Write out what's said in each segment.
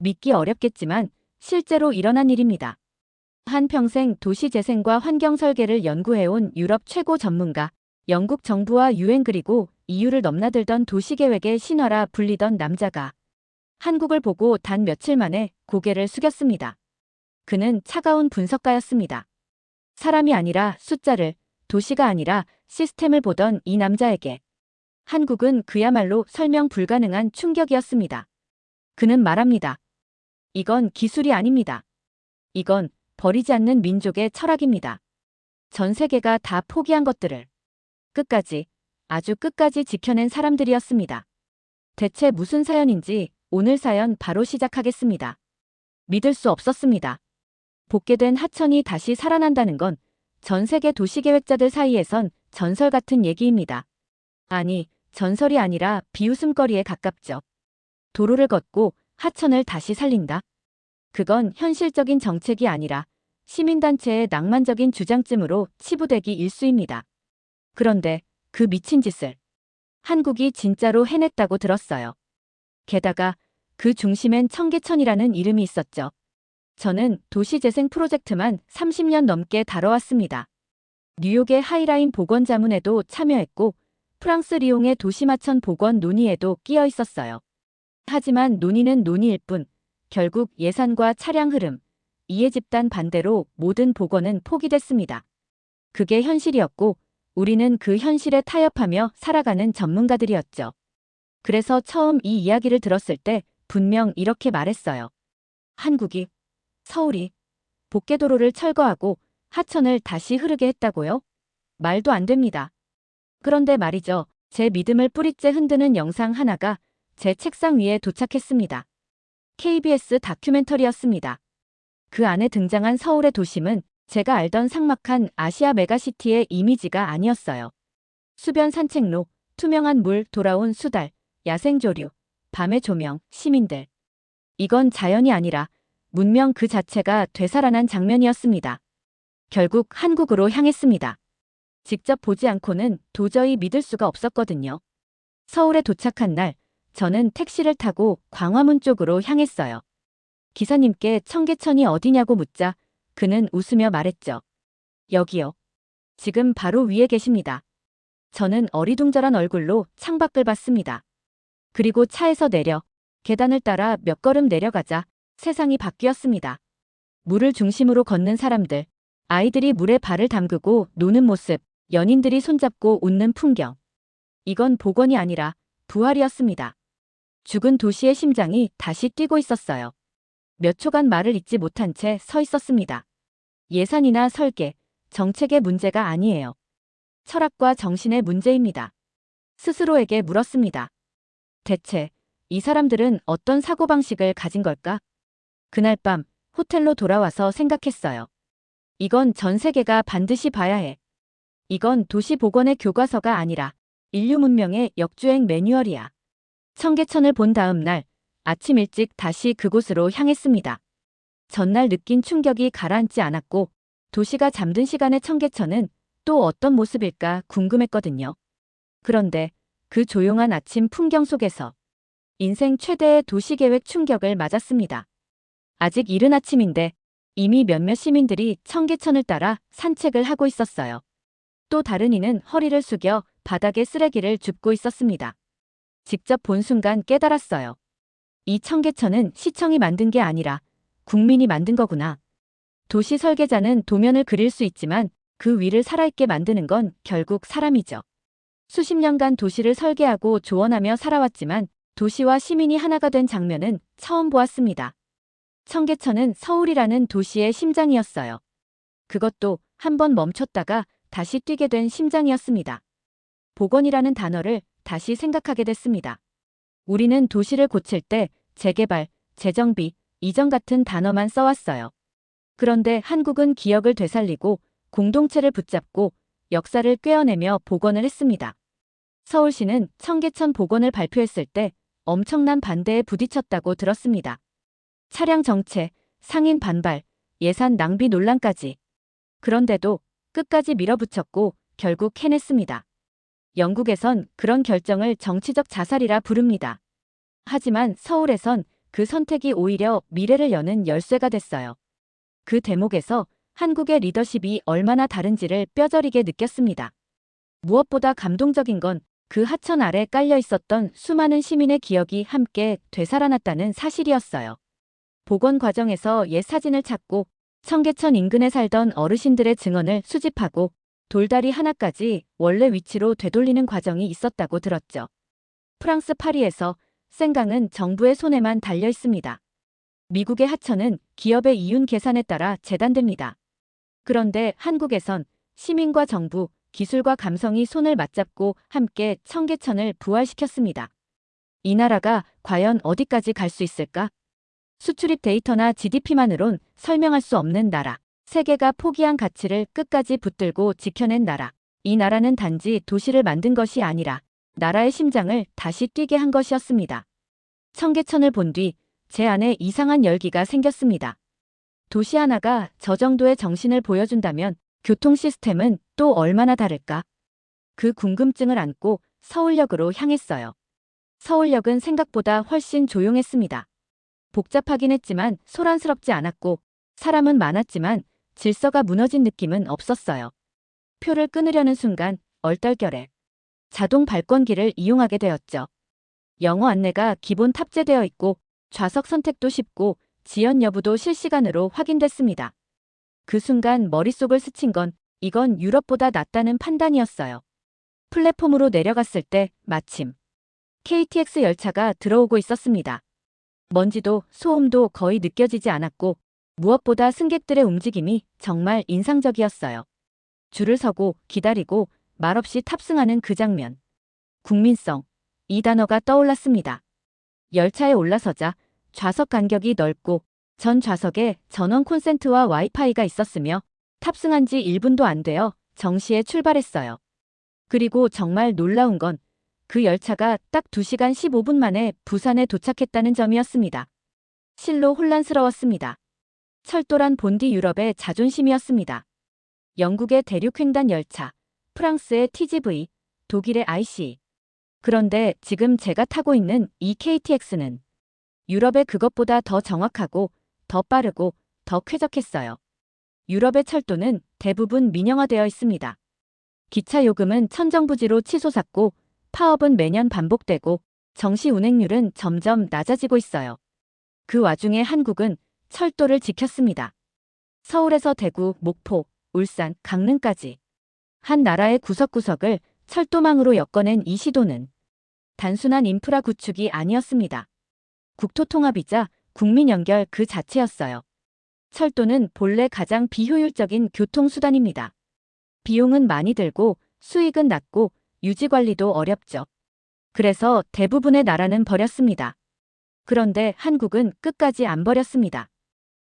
믿기 어렵겠지만 실제로 일어난 일입니다. 한평생 도시재생과 환경설계를 연구해온 유럽 최고 전문가, 영국 정부와 유엔 그리고 EU를 넘나들던 도시계획의 신화라 불리던 남자가 한국을 보고 단 며칠 만에 고개를 숙였습니다. 그는 차가운 분석가였습니다. 사람이 아니라 숫자를, 도시가 아니라 시스템을 보던 이 남자에게 한국은 그야말로 설명 불가능한 충격이었습니다. 그는 말합니다. 이건 기술이 아닙니다. 이건 버리지 않는 민족의 철학입니다. 전 세계가 다 포기한 것들을 끝까지, 아주 끝까지 지켜낸 사람들이었습니다. 대체 무슨 사연인지 오늘 사연 바로 시작하겠습니다. 믿을 수 없었습니다. 복개된 하천이 다시 살아난다는 건 전 세계 도시계획자들 사이에선 전설 같은 얘기입니다. 아니, 전설이 아니라 비웃음거리에 가깝죠. 도로를 걷고 하천을 다시 살린다? 그건 현실적인 정책이 아니라 시민단체의 낭만적인 주장쯤으로 치부되기 일쑤입니다. 그런데 그 미친 짓을 한국이 진짜로 해냈다고 들었어요. 게다가 그 중심엔 청계천이라는 이름이 있었죠. 저는 도시재생 프로젝트만 30년 넘게 다뤄왔습니다. 뉴욕의 하이라인 복원 자문에도 참여했고 프랑스 리옹의 도시마천 복원 논의에도 끼어 있었어요. 하지만 논의는 논의일 뿐 결국 예산과 차량 흐름, 이해 집단 반대로 모든 복원은 포기됐습니다. 그게 현실이었고 우리는 그 현실에 타협하며 살아가는 전문가들이었죠. 그래서 처음 이 이야기를 들었을 때 분명 이렇게 말했어요. 한국이, 서울이 복개도로를 철거하고 하천을 다시 흐르게 했다고요? 말도 안 됩니다. 그런데 말이죠. 제 믿음을 뿌리째 흔드는 영상 하나가 제 책상 위에 도착했습니다. KBS 다큐멘터리였습니다. 그 안에 등장한 서울의 도심은 제가 알던 삭막한 아시아 메가시티의 이미지가 아니었어요. 수변 산책로, 투명한 물, 돌아온 수달, 야생조류, 밤의 조명, 시민들. 이건 자연이 아니라 문명 그 자체가 되살아난 장면이었습니다. 결국 한국으로 향했습니다. 직접 보지 않고는 도저히 믿을 수가 없었거든요. 서울에 도착한 날, 저는 택시를 타고 광화문 쪽으로 향했어요. 기사님께 청계천이 어디냐고 묻자 그는 웃으며 말했죠. 여기요. 지금 바로 위에 계십니다. 저는 어리둥절한 얼굴로 창밖을 봤습니다. 그리고 차에서 내려 계단을 따라 몇 걸음 내려가자 세상이 바뀌었습니다. 물을 중심으로 걷는 사람들, 아이들이 물에 발을 담그고 노는 모습, 연인들이 손잡고 웃는 풍경. 이건 복원이 아니라 부활이었습니다. 죽은 도시의 심장이 다시 뛰고 있었어요. 몇 초간 말을 잇지 못한 채 서 있었습니다. 예산이나 설계, 정책의 문제가 아니에요. 철학과 정신의 문제입니다. 스스로에게 물었습니다. 대체 이 사람들은 어떤 사고방식을 가진 걸까? 그날 밤 호텔로 돌아와서 생각했어요. 이건 전 세계가 반드시 봐야 해. 이건 도시 복원의 교과서가 아니라 인류 문명의 역주행 매뉴얼이야. 청계천을 본 다음 날 아침 일찍 다시 그곳으로 향했습니다. 전날 느낀 충격이 가라앉지 않았고 도시가 잠든 시간의 청계천은 또 어떤 모습일까 궁금했거든요. 그런데 그 조용한 아침 풍경 속에서 인생 최대의 도시계획 충격을 맞았습니다. 아직 이른 아침인데 이미 몇몇 시민들이 청계천을 따라 산책을 하고 있었어요. 또 다른 이는 허리를 숙여 바닥에 쓰레기를 줍고 있었습니다. 직접 본 순간 깨달았어요. 이 청계천은 시청이 만든 게 아니라 국민이 만든 거구나. 도시 설계자는 도면을 그릴 수 있지만 그 위를 살아있게 만드는 건 결국 사람이죠. 수십 년간 도시를 설계하고 조언하며 살아왔지만 도시와 시민이 하나가 된 장면은 처음 보았습니다. 청계천은 서울이라는 도시의 심장이었어요. 그것도 한번 멈췄다가 다시 뛰게 된 심장이었습니다. 복원이라는 단어를 다시 생각하게 됐습니다. 우리는 도시를 고칠 때 재개발, 재정비, 이전 같은 단어만 써왔어요. 그런데 한국은 기억을 되살리고 공동체를 붙잡고 역사를 꿰어내며 복원을 했습니다. 서울시는 청계천 복원을 발표했을 때 엄청난 반대에 부딪혔다고 들었습니다. 차량 정체, 상인 반발, 예산 낭비 논란까지. 그런데도 끝까지 밀어붙였고 결국 해냈습니다. 영국에선 그런 결정을 정치적 자살이라 부릅니다. 하지만 서울에선 그 선택이 오히려 미래를 여는 열쇠가 됐어요. 그 대목에서 한국의 리더십이 얼마나 다른지를 뼈저리게 느꼈습니다. 무엇보다 감동적인 건 그 하천 아래 깔려 있었던 수많은 시민의 기억이 함께 되살아났다는 사실이었어요. 복원 과정에서 옛 사진을 찾고 청계천 인근에 살던 어르신들의 증언을 수집하고 돌다리 하나까지 원래 위치로 되돌리는 과정이 있었다고 들었죠. 프랑스 파리에서 생강은 정부의 손에만 달려 있습니다. 미국의 하천은 기업의 이윤 계산에 따라 재단됩니다. 그런데 한국에선 시민과 정부, 기술과 감성이 손을 맞잡고 함께 청계천을 부활시켰습니다. 이 나라가 과연 어디까지 갈 수 있을까? 수출입 데이터나 GDP만으론 설명할 수 없는 나라. 세계가 포기한 가치를 끝까지 붙들고 지켜낸 나라. 이 나라는 단지 도시를 만든 것이 아니라 나라의 심장을 다시 뛰게 한 것이었습니다. 청계천을 본 뒤 제 안에 이상한 열기가 생겼습니다. 도시 하나가 저 정도의 정신을 보여준다면 교통 시스템은 또 얼마나 다를까? 그 궁금증을 안고 서울역으로 향했어요. 서울역은 생각보다 훨씬 조용했습니다. 복잡하긴 했지만 소란스럽지 않았고 사람은 많았지만 질서가 무너진 느낌은 없었어요. 표를 끊으려는 순간 얼떨결에 자동 발권기를 이용하게 되었죠. 영어 안내가 기본 탑재되어 있고 좌석 선택도 쉽고 지연 여부도 실시간으로 확인됐습니다. 그 순간 머릿속을 스친 건 이건 유럽보다 낫다는 판단이었어요. 플랫폼으로 내려갔을 때 마침 KTX 열차가 들어오고 있었습니다. 먼지도 소음도 거의 느껴지지 않았고 무엇보다 승객들의 움직임이 정말 인상적이었어요. 줄을 서고 기다리고 말없이 탑승하는 그 장면. 국민성. 이 단어가 떠올랐습니다. 열차에 올라서자 좌석 간격이 넓고 전 좌석에 전원 콘센트와 와이파이가 있었으며 탑승한 지 1분도 안 되어 정시에 출발했어요. 그리고 정말 놀라운 건 그 열차가 딱 2시간 15분 만에 부산에 도착했다는 점이었습니다. 실로 혼란스러웠습니다. 철도란 본디 유럽의 자존심이었습니다. 영국의 대륙횡단 열차, 프랑스의 TGV, 독일의 IC. 그런데 지금 제가 타고 있는 이 KTX는 유럽의 그것보다 더 정확하고 더 빠르고 더 쾌적했어요. 유럽의 철도는 대부분 민영화되어 있습니다. 기차 요금은 천정부지로 치솟았고 파업은 매년 반복되고 정시 운행률은 점점 낮아지고 있어요. 그 와중에 한국은 철도를 지켰습니다. 서울에서 대구, 목포, 울산, 강릉까지 한 나라의 구석구석을 철도망으로 엮어낸 이 시도는 단순한 인프라 구축이 아니었습니다. 국토통합이자 국민 연결 그 자체였어요. 철도는 본래 가장 비효율적인 교통수단입니다. 비용은 많이 들고 수익은 낮고 유지관리도 어렵죠. 그래서 대부분의 나라는 버렸습니다. 그런데 한국은 끝까지 안 버렸습니다.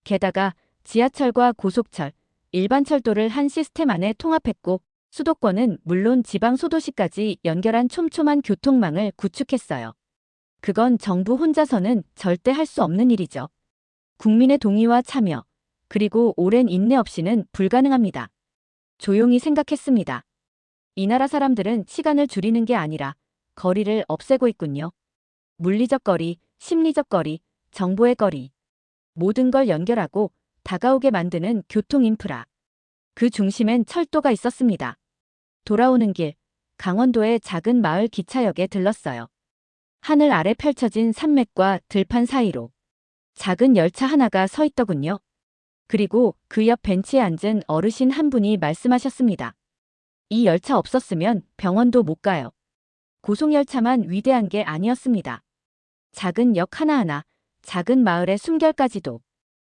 게다가 지하철과 고속철, 일반 철도를 한 시스템 안에 통합했고 수도권은 물론 지방 소도시까지 연결한 촘촘한 교통망을 구축했어요. 그건 정부 혼자서는 절대 할 수 없는 일이죠. 국민의 동의와 참여, 그리고 오랜 인내 없이는 불가능합니다. 조용히 생각했습니다. 이 나라 사람들은 시간을 줄이는 게 아니라 거리를 없애고 있군요. 물리적 거리, 심리적 거리, 정보의 거리. 모든 걸 연결하고 다가오게 만드는 교통 인프라. 그 중심엔 철도가 있었습니다. 돌아오는 길, 강원도의 작은 마을 기차역에 들렀어요. 하늘 아래 펼쳐진 산맥과 들판 사이로 작은 열차 하나가 서 있더군요. 그리고 그 옆 벤치에 앉은 어르신 한 분이 말씀하셨습니다. 이 열차 없었으면 병원도 못 가요. 고속열차만 위대한 게 아니었습니다. 작은 역 하나하나, 작은 마을의 숨결까지도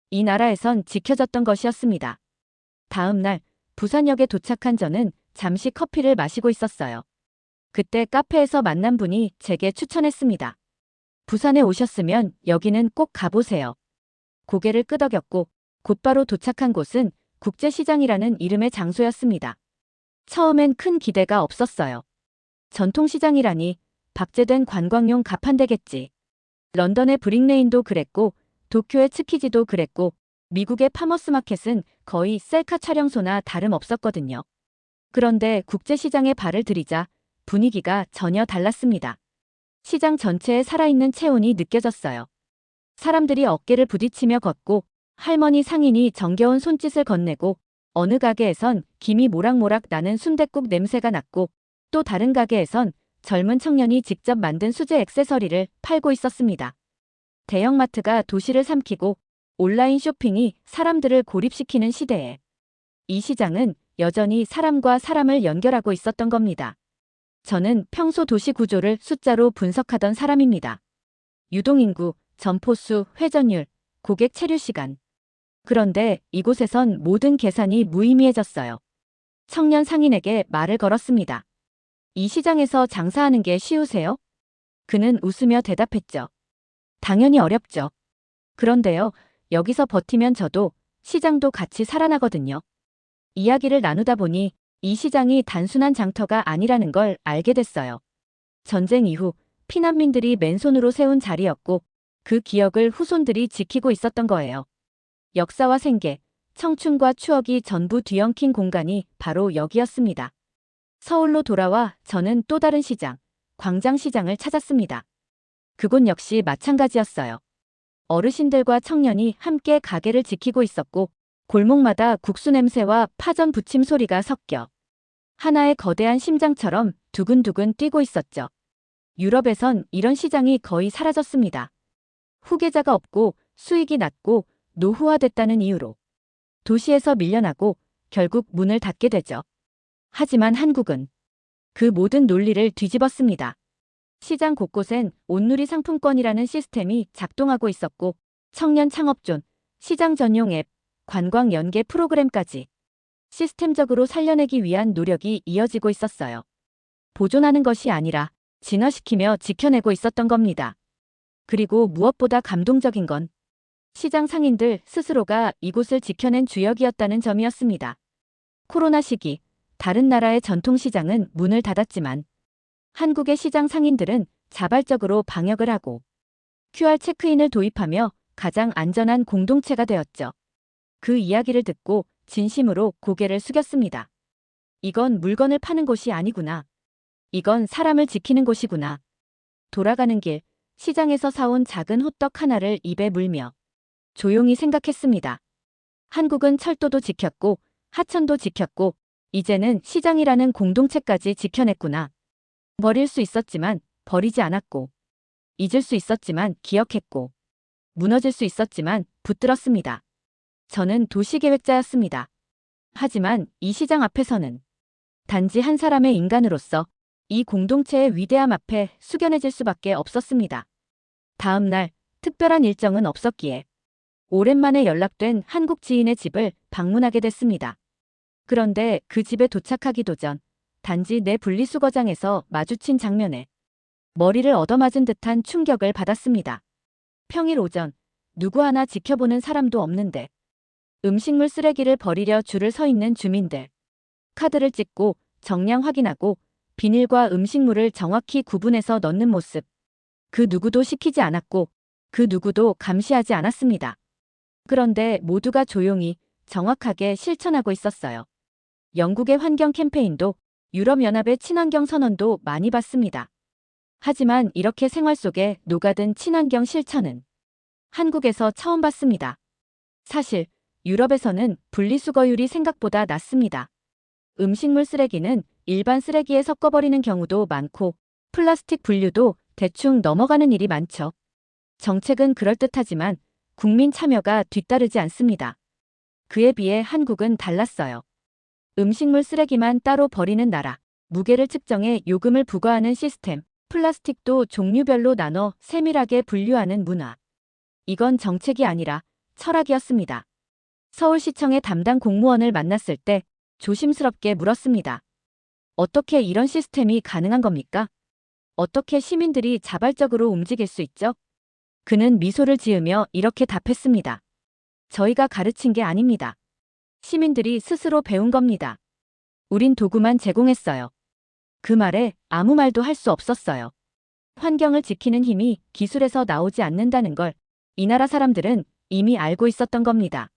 이 나라에선 지켜졌던 것이었습니다. 다음 날 부산역에 도착한 저는 잠시 커피를 마시고 있었어요. 그때 카페에서 만난 분이 제게 추천했습니다. 부산에 오셨으면 여기는 꼭 가보세요. 고개를 끄덕였고 곧바로 도착한 곳은 국제시장이라는 이름의 장소였습니다. 처음엔 큰 기대가 없었어요. 전통시장이라니 박제된 관광용 가판대겠지. 런던의 브릭레인도 그랬고 도쿄의 츠키지도 그랬고 미국의 파머스마켓은 거의 셀카 촬영소나 다름없었거든요. 그런데 국제시장에 발을 들이자 분위기가 전혀 달랐습니다. 시장 전체에 살아있는 체온이 느껴졌어요. 사람들이 어깨를 부딪히며 걷고 할머니 상인이 정겨운 손짓을 건네고 어느 가게에선 김이 모락모락 나는 순댓국 냄새가 났고 또 다른 가게에선 젊은 청년이 직접 만든 수제 액세서리를 팔고 있었습니다. 대형마트가 도시를 삼키고 온라인 쇼핑이 사람들을 고립시키는 시대에 이 시장은 여전히 사람과 사람을 연결하고 있었던 겁니다. 저는 평소 도시 구조를 숫자로 분석하던 사람입니다. 유동인구, 점포수, 회전율, 고객 체류 시간. 그런데 이곳에선 모든 계산이 무의미해졌어요. 청년 상인에게 말을 걸었습니다. 이 시장에서 장사하는 게 쉬우세요? 그는 웃으며 대답했죠. 당연히 어렵죠. 그런데요, 여기서 버티면 저도 시장도 같이 살아나거든요. 이야기를 나누다 보니 이 시장이 단순한 장터가 아니라는 걸 알게 됐어요. 전쟁 이후 피난민들이 맨손으로 세운 자리였고 그 기억을 후손들이 지키고 있었던 거예요. 역사와 생계, 청춘과 추억이 전부 뒤엉킨 공간이 바로 여기였습니다. 서울로 돌아와 저는 또 다른 시장, 광장시장을 찾았습니다. 그곳 역시 마찬가지였어요. 어르신들과 청년이 함께 가게를 지키고 있었고 골목마다 국수 냄새와 파전 부침 소리가 섞여 하나의 거대한 심장처럼 두근두근 뛰고 있었죠. 유럽에선 이런 시장이 거의 사라졌습니다. 후계자가 없고 수익이 낮고 노후화됐다는 이유로 도시에서 밀려나고 결국 문을 닫게 되죠. 하지만 한국은 그 모든 논리를 뒤집었습니다. 시장 곳곳엔 온누리 상품권이라는 시스템이 작동하고 있었고 청년 창업존, 시장 전용 앱, 관광 연계 프로그램까지 시스템적으로 살려내기 위한 노력이 이어지고 있었어요. 보존하는 것이 아니라 진화시키며 지켜내고 있었던 겁니다. 그리고 무엇보다 감동적인 건 시장 상인들 스스로가 이곳을 지켜낸 주역이었다는 점이었습니다. 코로나 시기, 다른 나라의 전통시장은 문을 닫았지만 한국의 시장 상인들은 자발적으로 방역을 하고 QR 체크인을 도입하며 가장 안전한 공동체가 되었죠. 그 이야기를 듣고 진심으로 고개를 숙였습니다. 이건 물건을 파는 곳이 아니구나. 이건 사람을 지키는 곳이구나. 돌아가는 길, 시장에서 사온 작은 호떡 하나를 입에 물며 조용히 생각했습니다. 한국은 철도도 지켰고 하천도 지켰고 이제는 시장이라는 공동체까지 지켜냈구나. 버릴 수 있었지만 버리지 않았고 잊을 수 있었지만 기억했고 무너질 수 있었지만 붙들었습니다. 저는 도시계획자였습니다. 하지만 이 시장 앞에서는 단지 한 사람의 인간으로서 이 공동체의 위대함 앞에 숙연해질 수밖에 없었습니다. 다음 날 특별한 일정은 없었기에 오랜만에 연락된 한국 지인의 집을 방문하게 됐습니다. 그런데 그 집에 도착하기도 전 단지 내 분리수거장에서 마주친 장면에 머리를 얻어맞은 듯한 충격을 받았습니다. 평일 오전 누구 하나 지켜보는 사람도 없는데 음식물 쓰레기를 버리려 줄을 서 있는 주민들. 카드를 찍고 정량 확인하고 비닐과 음식물을 정확히 구분해서 넣는 모습. 그 누구도 시키지 않았고 그 누구도 감시하지 않았습니다. 그런데 모두가 조용히 정확하게 실천하고 있었어요. 영국의 환경 캠페인도 유럽연합의 친환경 선언도 많이 봤습니다. 하지만 이렇게 생활 속에 녹아든 친환경 실천은 한국에서 처음 봤습니다. 사실 유럽에서는 분리수거율이 생각보다 낮습니다. 음식물 쓰레기는 일반 쓰레기에 섞어버리는 경우도 많고 플라스틱 분류도 대충 넘어가는 일이 많죠. 정책은 그럴듯하지만 국민 참여가 뒤따르지 않습니다. 그에 비해 한국은 달랐어요. 음식물 쓰레기만 따로 버리는 나라, 무게를 측정해 요금을 부과하는 시스템, 플라스틱도 종류별로 나눠 세밀하게 분류하는 문화. 이건 정책이 아니라 철학이었습니다. 서울시청의 담당 공무원을 만났을 때 조심스럽게 물었습니다. 어떻게 이런 시스템이 가능한 겁니까? 어떻게 시민들이 자발적으로 움직일 수 있죠? 그는 미소를 지으며 이렇게 답했습니다. 저희가 가르친 게 아닙니다. 시민들이 스스로 배운 겁니다. 우린 도구만 제공했어요. 그 말에 아무 말도 할 수 없었어요. 환경을 지키는 힘이 기술에서 나오지 않는다는 걸 이 나라 사람들은 이미 알고 있었던 겁니다.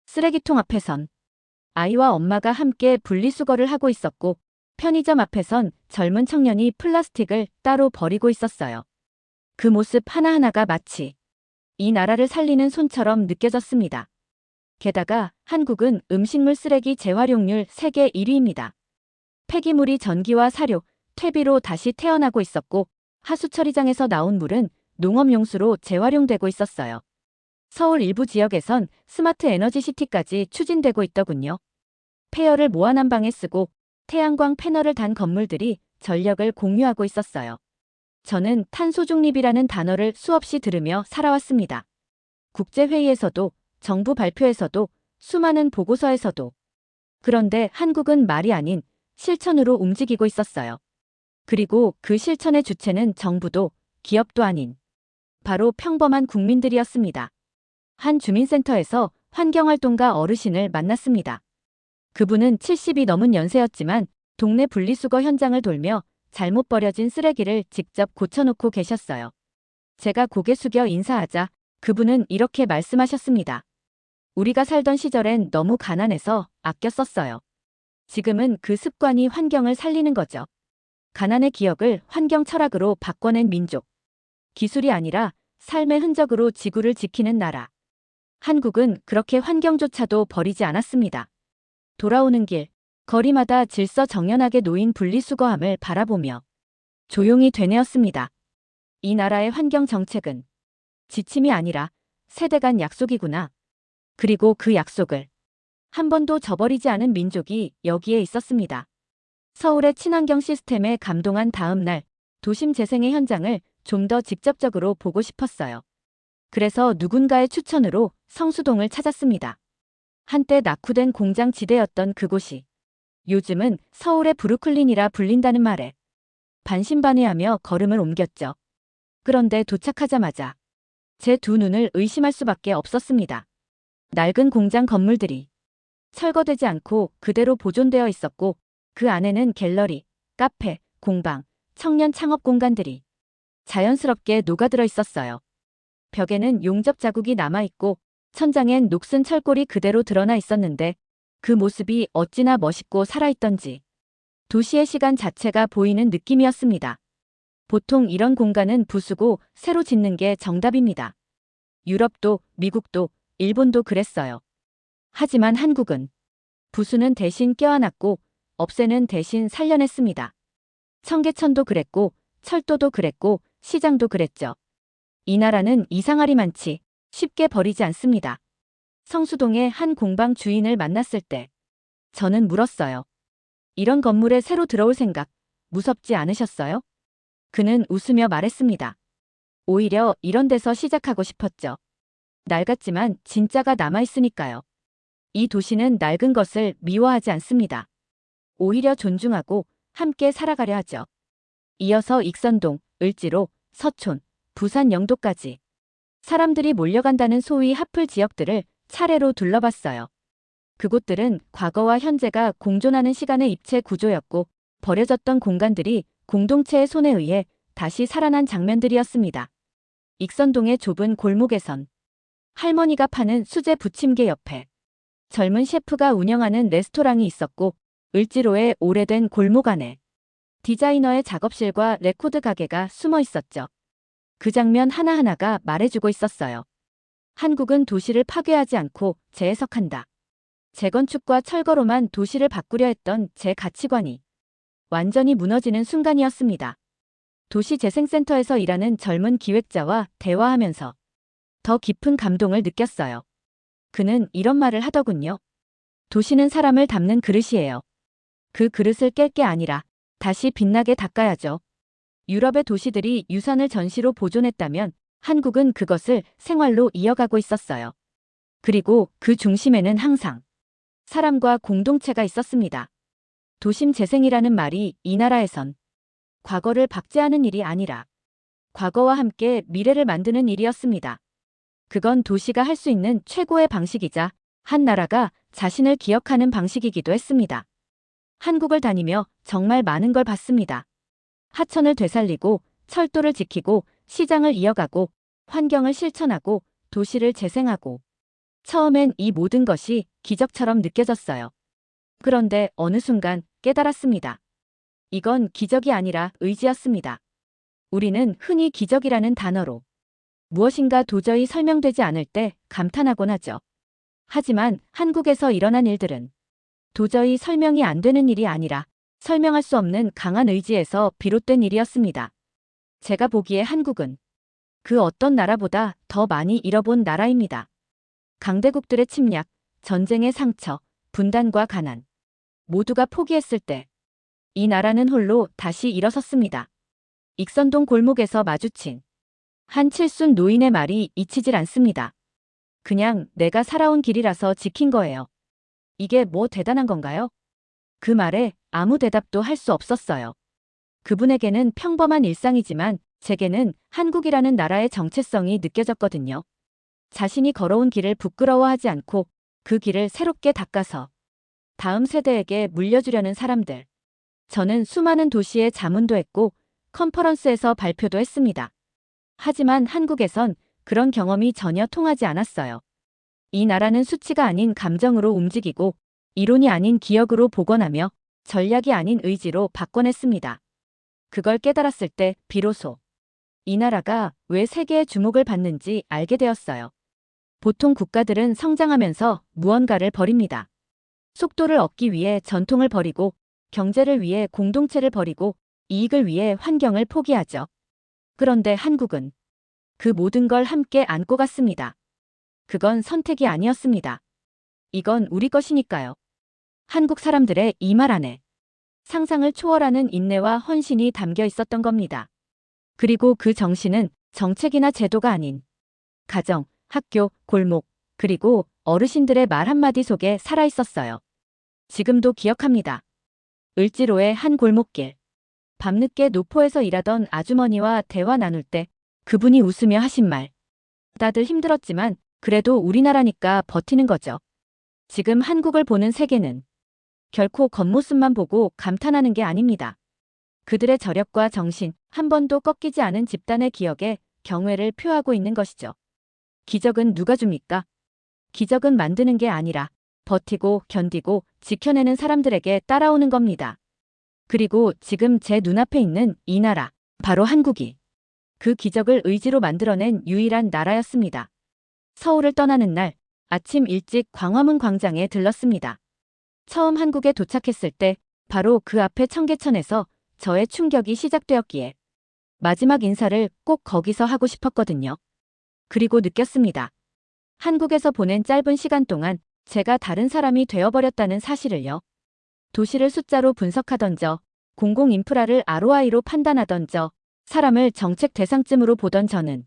쓰레기통 앞에선 아이와 엄마가 함께 분리수거를 하고 있었고 편의점 앞에선 젊은 청년이 플라스틱을 따로 버리고 있었어요. 그 모습 하나하나가 마치 이 나라를 살리는 손처럼 느껴졌습니다. 게다가 한국은 음식물 쓰레기 재활용률 세계 1위입니다. 폐기물이 전기와 사료, 퇴비로 다시 태어나고 있었고 하수 처리장에서 나온 물은 농업용수로 재활용되고 있었어요. 서울 일부 지역에선 스마트 에너지 시티까지 추진되고 있더군요. 폐열을 무한한방에 쓰고 태양광 패널을 단 건물들이 전력을 공유하고 있었어요. 저는 탄소 중립이라는 단어를 수없이 들으며 살아왔습니다. 국제회의에서도, 정부 발표에서도, 수많은 보고서에서도. 그런데 한국은 말이 아닌 실천으로 움직이고 있었어요. 그리고 그 실천의 주체는 정부도, 기업도 아닌 바로 평범한 국민들이었습니다. 한 주민센터에서 환경활동가 어르신을 만났습니다. 그분은 70이 넘은 연세였지만 동네 분리수거 현장을 돌며 잘못 버려진 쓰레기를 직접 고쳐놓고 계셨어요. 제가 고개 숙여 인사하자 그분은 이렇게 말씀하셨습니다. 우리가 살던 시절엔 너무 가난해서 아껴 썼어요. 지금은 그 습관이 환경을 살리는 거죠. 가난의 기억을 환경 철학으로 바꿔낸 민족. 기술이 아니라 삶의 흔적으로 지구를 지키는 나라. 한국은 그렇게 환경조차도 버리지 않았습니다. 돌아오는 길, 거리마다 질서정연하게 놓인 분리수거함을 바라보며 조용히 되뇌었습니다. 이 나라의 환경정책은 지침이 아니라 세대 간 약속이구나. 그리고 그 약속을 한 번도 저버리지 않은 민족이 여기에 있었습니다. 서울의 친환경 시스템에 감동한 다음 날 도심 재생의 현장을 좀 더 직접적으로 보고 싶었어요. 그래서 누군가의 추천으로 성수동을 찾았습니다. 한때 낙후된 공장 지대였던 그곳이 요즘은 서울의 브루클린이라 불린다는 말에 반신반의하며 걸음을 옮겼죠. 그런데 도착하자마자 제 두 눈을 의심할 수밖에 없었습니다. 낡은 공장 건물들이 철거되지 않고 그대로 보존되어 있었고 그 안에는 갤러리, 카페, 공방, 청년 창업 공간들이 자연스럽게 녹아들어 있었어요. 벽에는 용접 자국이 남아있고 천장엔 녹슨 철골이 그대로 드러나 있었는데 그 모습이 어찌나 멋있고 살아있던지 도시의 시간 자체가 보이는 느낌이었습니다. 보통 이런 공간은 부수고 새로 짓는 게 정답입니다. 유럽도, 미국도, 일본도 그랬어요. 하지만 한국은 부수는 대신 껴안았고 없애는 대신 살려냈습니다. 청계천도 그랬고 철도도 그랬고 시장도 그랬죠. 이 나라는 이상하리 많지 쉽게 버리지 않습니다. 성수동의 한 공방 주인을 만났을 때 저는 물었어요. 이런 건물에 새로 들어올 생각 무섭지 않으셨어요? 그는 웃으며 말했습니다. 오히려 이런 데서 시작하고 싶었죠. 낡았지만 진짜가 남아있으니까요. 이 도시는 낡은 것을 미워하지 않습니다. 오히려 존중하고 함께 살아가려 하죠. 이어서 익선동, 을지로, 서촌, 부산 영도까지 사람들이 몰려간다는 소위 핫플 지역들을 차례로 둘러봤어요. 그곳들은 과거와 현재가 공존하는 시간의 입체 구조였고 버려졌던 공간들이 공동체의 손에 의해 다시 살아난 장면들이었습니다. 익선동의 좁은 골목에선 할머니가 파는 수제 부침개 옆에 젊은 셰프가 운영하는 레스토랑이 있었고 을지로의 오래된 골목 안에 디자이너의 작업실과 레코드 가게가 숨어 있었죠. 그 장면 하나하나가 말해주고 있었어요. 한국은 도시를 파괴하지 않고 재해석한다. 재건축과 철거로만 도시를 바꾸려 했던 제 가치관이 완전히 무너지는 순간이었습니다. 도시재생센터에서 일하는 젊은 기획자와 대화하면서 더 깊은 감동을 느꼈어요. 그는 이런 말을 하더군요. 도시는 사람을 담는 그릇이에요. 그 그릇을 깰 게 아니라 다시 빛나게 닦아야죠. 유럽의 도시들이 유산을 전시로 보존했다면 한국은 그것을 생활로 이어가고 있었어요. 그리고 그 중심에는 항상 사람과 공동체가 있었습니다. 도심 재생이라는 말이 이 나라에선 과거를 박제하는 일이 아니라 과거와 함께 미래를 만드는 일이었습니다. 그건 도시가 할 수 있는 최고의 방식이자 한 나라가 자신을 기억하는 방식이기도 했습니다. 한국을 다니며 정말 많은 걸 봤습니다. 하천을 되살리고 철도를 지키고 시장을 이어가고 환경을 실천하고 도시를 재생하고 처음엔 이 모든 것이 기적처럼 느껴졌어요. 그런데 어느 순간 깨달았습니다. 이건 기적이 아니라 의지였습니다. 우리는 흔히 기적이라는 단어로 무엇인가 도저히 설명되지 않을 때 감탄하곤 하죠. 하지만 한국에서 일어난 일들은 도저히 설명이 안 되는 일이 아니라 설명할 수 없는 강한 의지에서 비롯된 일이었습니다. 제가 보기에 한국은 그 어떤 나라보다 더 많이 잃어본 나라입니다. 강대국들의 침략, 전쟁의 상처, 분단과 가난. 모두가 포기했을 때 이 나라는 홀로 다시 일어섰습니다. 익선동 골목에서 마주친 한 칠순 노인의 말이 잊히질 않습니다. 그냥 내가 살아온 길이라서 지킨 거예요. 이게 뭐 대단한 건가요? 그 말에 아무 대답도 할 수 없었어요. 그분에게는 평범한 일상이지만 제게는 한국이라는 나라의 정체성이 느껴졌거든요. 자신이 걸어온 길을 부끄러워하지 않고 그 길을 새롭게 닦아서 다음 세대에게 물려주려는 사람들. 저는 수많은 도시에 자문도 했고 컨퍼런스에서 발표도 했습니다. 하지만 한국에선 그런 경험이 전혀 통하지 않았어요. 이 나라는 수치가 아닌 감정으로 움직이고 이론이 아닌 기억으로 복원하며 전략이 아닌 의지로 바꿔냈습니다. 그걸 깨달았을 때 비로소 이 나라가 왜 세계의 주목을 받는지 알게 되었어요. 보통 국가들은 성장하면서 무언가를 버립니다. 속도를 얻기 위해 전통을 버리고 경제를 위해 공동체를 버리고 이익을 위해 환경을 포기하죠. 그런데 한국은 그 모든 걸 함께 안고 갔습니다. 그건 선택이 아니었습니다. 이건 우리 것이니까요. 한국 사람들의 이 말 안에 상상을 초월하는 인내와 헌신이 담겨 있었던 겁니다. 그리고 그 정신은 정책이나 제도가 아닌 가정, 학교, 골목, 그리고 어르신들의 말 한마디 속에 살아 있었어요. 지금도 기억합니다. 을지로의 한 골목길. 밤늦게 노포에서 일하던 아주머니와 대화 나눌 때 그분이 웃으며 하신 말. 다들 힘들었지만 그래도 우리나라니까 버티는 거죠. 지금 한국을 보는 세계는 결코 겉모습만 보고 감탄하는 게 아닙니다. 그들의 저력과 정신, 한 번도 꺾이지 않은 집단의 기억에 경외를 표하고 있는 것이죠. 기적은 누가 줍니까? 기적은 만드는 게 아니라 버티고 견디고 지켜내는 사람들에게 따라오는 겁니다. 그리고 지금 제 눈앞에 있는 이 나라, 바로 한국이 그 기적을 의지로 만들어낸 유일한 나라였습니다. 서울을 떠나는 날, 아침 일찍 광화문 광장에 들렀습니다. 처음 한국에 도착했을 때 바로 그 앞에 청계천에서 저의 충격이 시작되었기에 마지막 인사를 꼭 거기서 하고 싶었거든요. 그리고 느꼈습니다. 한국에서 보낸 짧은 시간 동안 제가 다른 사람이 되어버렸다는 사실을요. 도시를 숫자로 분석하던 공공 인프라를 ROI로 판단하던 사람을 정책 대상쯤으로 보던 저는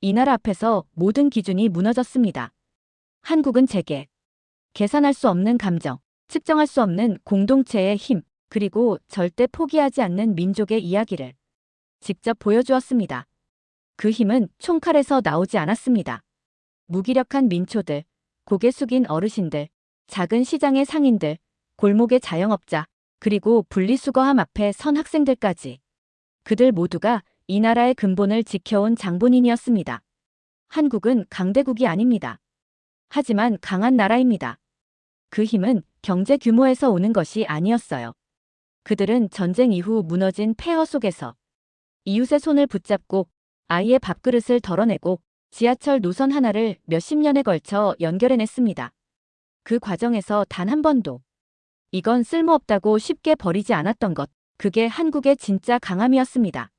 이 나라 앞에서 모든 기준이 무너졌습니다. 한국은 제게 계산할 수 없는 감정, 측정할 수 없는 공동체의 힘, 그리고 절대 포기하지 않는 민족의 이야기를 직접 보여주었습니다. 그 힘은 총칼에서 나오지 않았습니다. 무기력한 민초들, 고개 숙인 어르신들, 작은 시장의 상인들, 골목의 자영업자, 그리고 분리수거함 앞에 선 학생들까지. 그들 모두가 이 나라의 근본을 지켜온 장본인이었습니다. 한국은 강대국이 아닙니다. 하지만 강한 나라입니다. 그 힘은 경제 규모에서 오는 것이 아니었어요. 그들은 전쟁 이후 무너진 폐허 속에서 이웃의 손을 붙잡고 아이의 밥그릇을 덜어내고 지하철 노선 하나를 몇십 년에 걸쳐 연결해냈습니다. 그 과정에서 단 한 번도 이건 쓸모없다고 쉽게 버리지 않았던 것, 그게 한국의 진짜 강함이었습니다.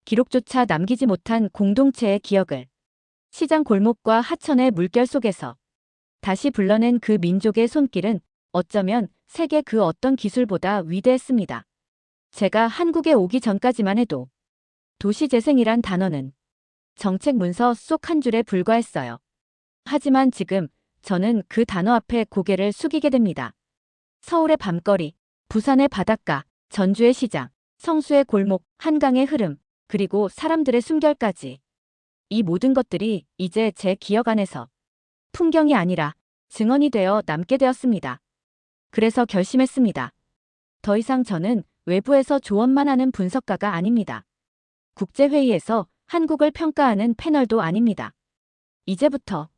기록조차 남기지 못한 공동체의 기억을 시장 골목과 하천의 물결 속에서 다시 불러낸 그 민족의 손길은 어쩌면 세계 그 어떤 기술보다 위대했습니다. 제가 한국에 오기 전까지만 해도 도시재생이란 단어는 정책 문서 속 한 줄에 불과했어요. 하지만 지금 저는 그 단어 앞에 고개를 숙이게 됩니다. 서울의 밤거리, 부산의 바닷가, 전주의 시장, 성수의 골목, 한강의 흐름, 그리고 사람들의 숨결까지. 이 모든 것들이 이제 제 기억 안에서 풍경이 아니라 증언이 되어 남게 되었습니다. 그래서 결심했습니다. 더 이상 저는 외부에서 조언만 하는 분석가가 아닙니다. 국제회의에서 한국을 평가하는 패널도 아닙니다. 이제부터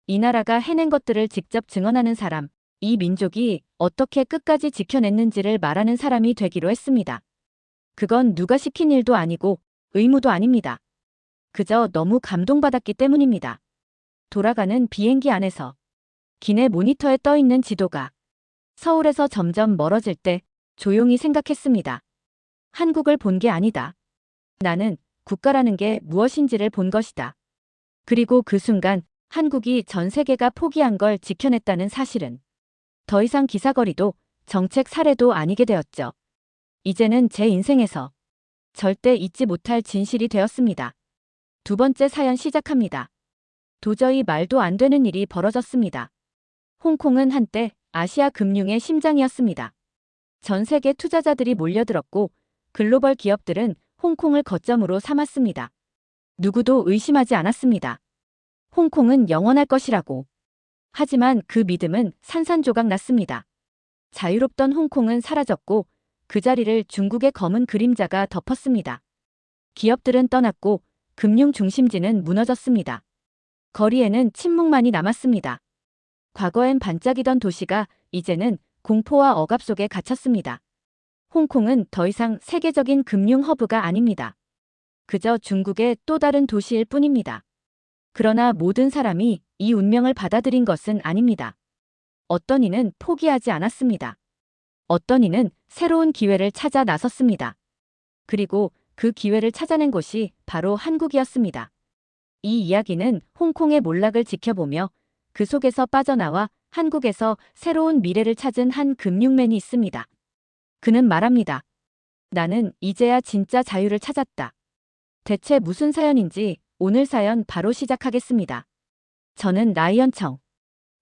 이 나라가 해낸 것들을 직접 증언하는 사람, 이 민족이 어떻게 끝까지 지켜냈는지를 말하는 사람이 되기로 했습니다. 그건 누가 시킨 일도 아니고 의무도 아닙니다. 그저 너무 감동받았기 때문입니다. 돌아가는 비행기 안에서 기내 모니터에 떠 있는 지도가 서울에서 점점 멀어질 때 조용히 생각했습니다. 한국을 본 게 아니다. 나는 국가라는 게 무엇인지를 본 것이다. 그리고 그 순간 한국이 전 세계가 포기한 걸 지켜냈다는 사실은 더 이상 기사거리도 정책 사례도 아니게 되었죠. 이제는 제 인생에서 절대 잊지 못할 진실이 되었습니다. 두 번째 사연 시작합니다. 도저히 말도 안 되는 일이 벌어졌습니다. 홍콩은 한때 아시아 금융의 심장이었습니다. 전 세계 투자자들이 몰려들었고 글로벌 기업들은 홍콩을 거점으로 삼았습니다. 누구도 의심하지 않았습니다. 홍콩은 영원할 것이라고. 하지만 그 믿음은 산산조각 났습니다. 자유롭던 홍콩은 사라졌고 그 자리를 중국의 검은 그림자가 덮었습니다. 기업들은 떠났고 금융 중심지는 무너졌습니다. 거리에는 침묵만이 남았습니다. 과거엔 반짝이던 도시가 이제는 공포와 억압 속에 갇혔습니다. 홍콩은 더 이상 세계적인 금융 허브가 아닙니다. 그저 중국의 또 다른 도시일 뿐입니다. 그러나 모든 사람이 이 운명을 받아들인 것은 아닙니다. 어떤 이는 포기하지 않았습니다. 어떤 이는 새로운 기회를 찾아 나섰습니다. 그리고 그 기회를 찾아낸 곳이 바로 한국이었습니다. 이 이야기는 홍콩의 몰락을 지켜보며 그 속에서 빠져나와 한국에서 새로운 미래를 찾은 한 금융맨이 있습니다. 그는 말합니다. 나는 이제야 진짜 자유를 찾았다. 대체 무슨 사연인지 오늘 사연 바로 시작하겠습니다. 저는 라이언 청.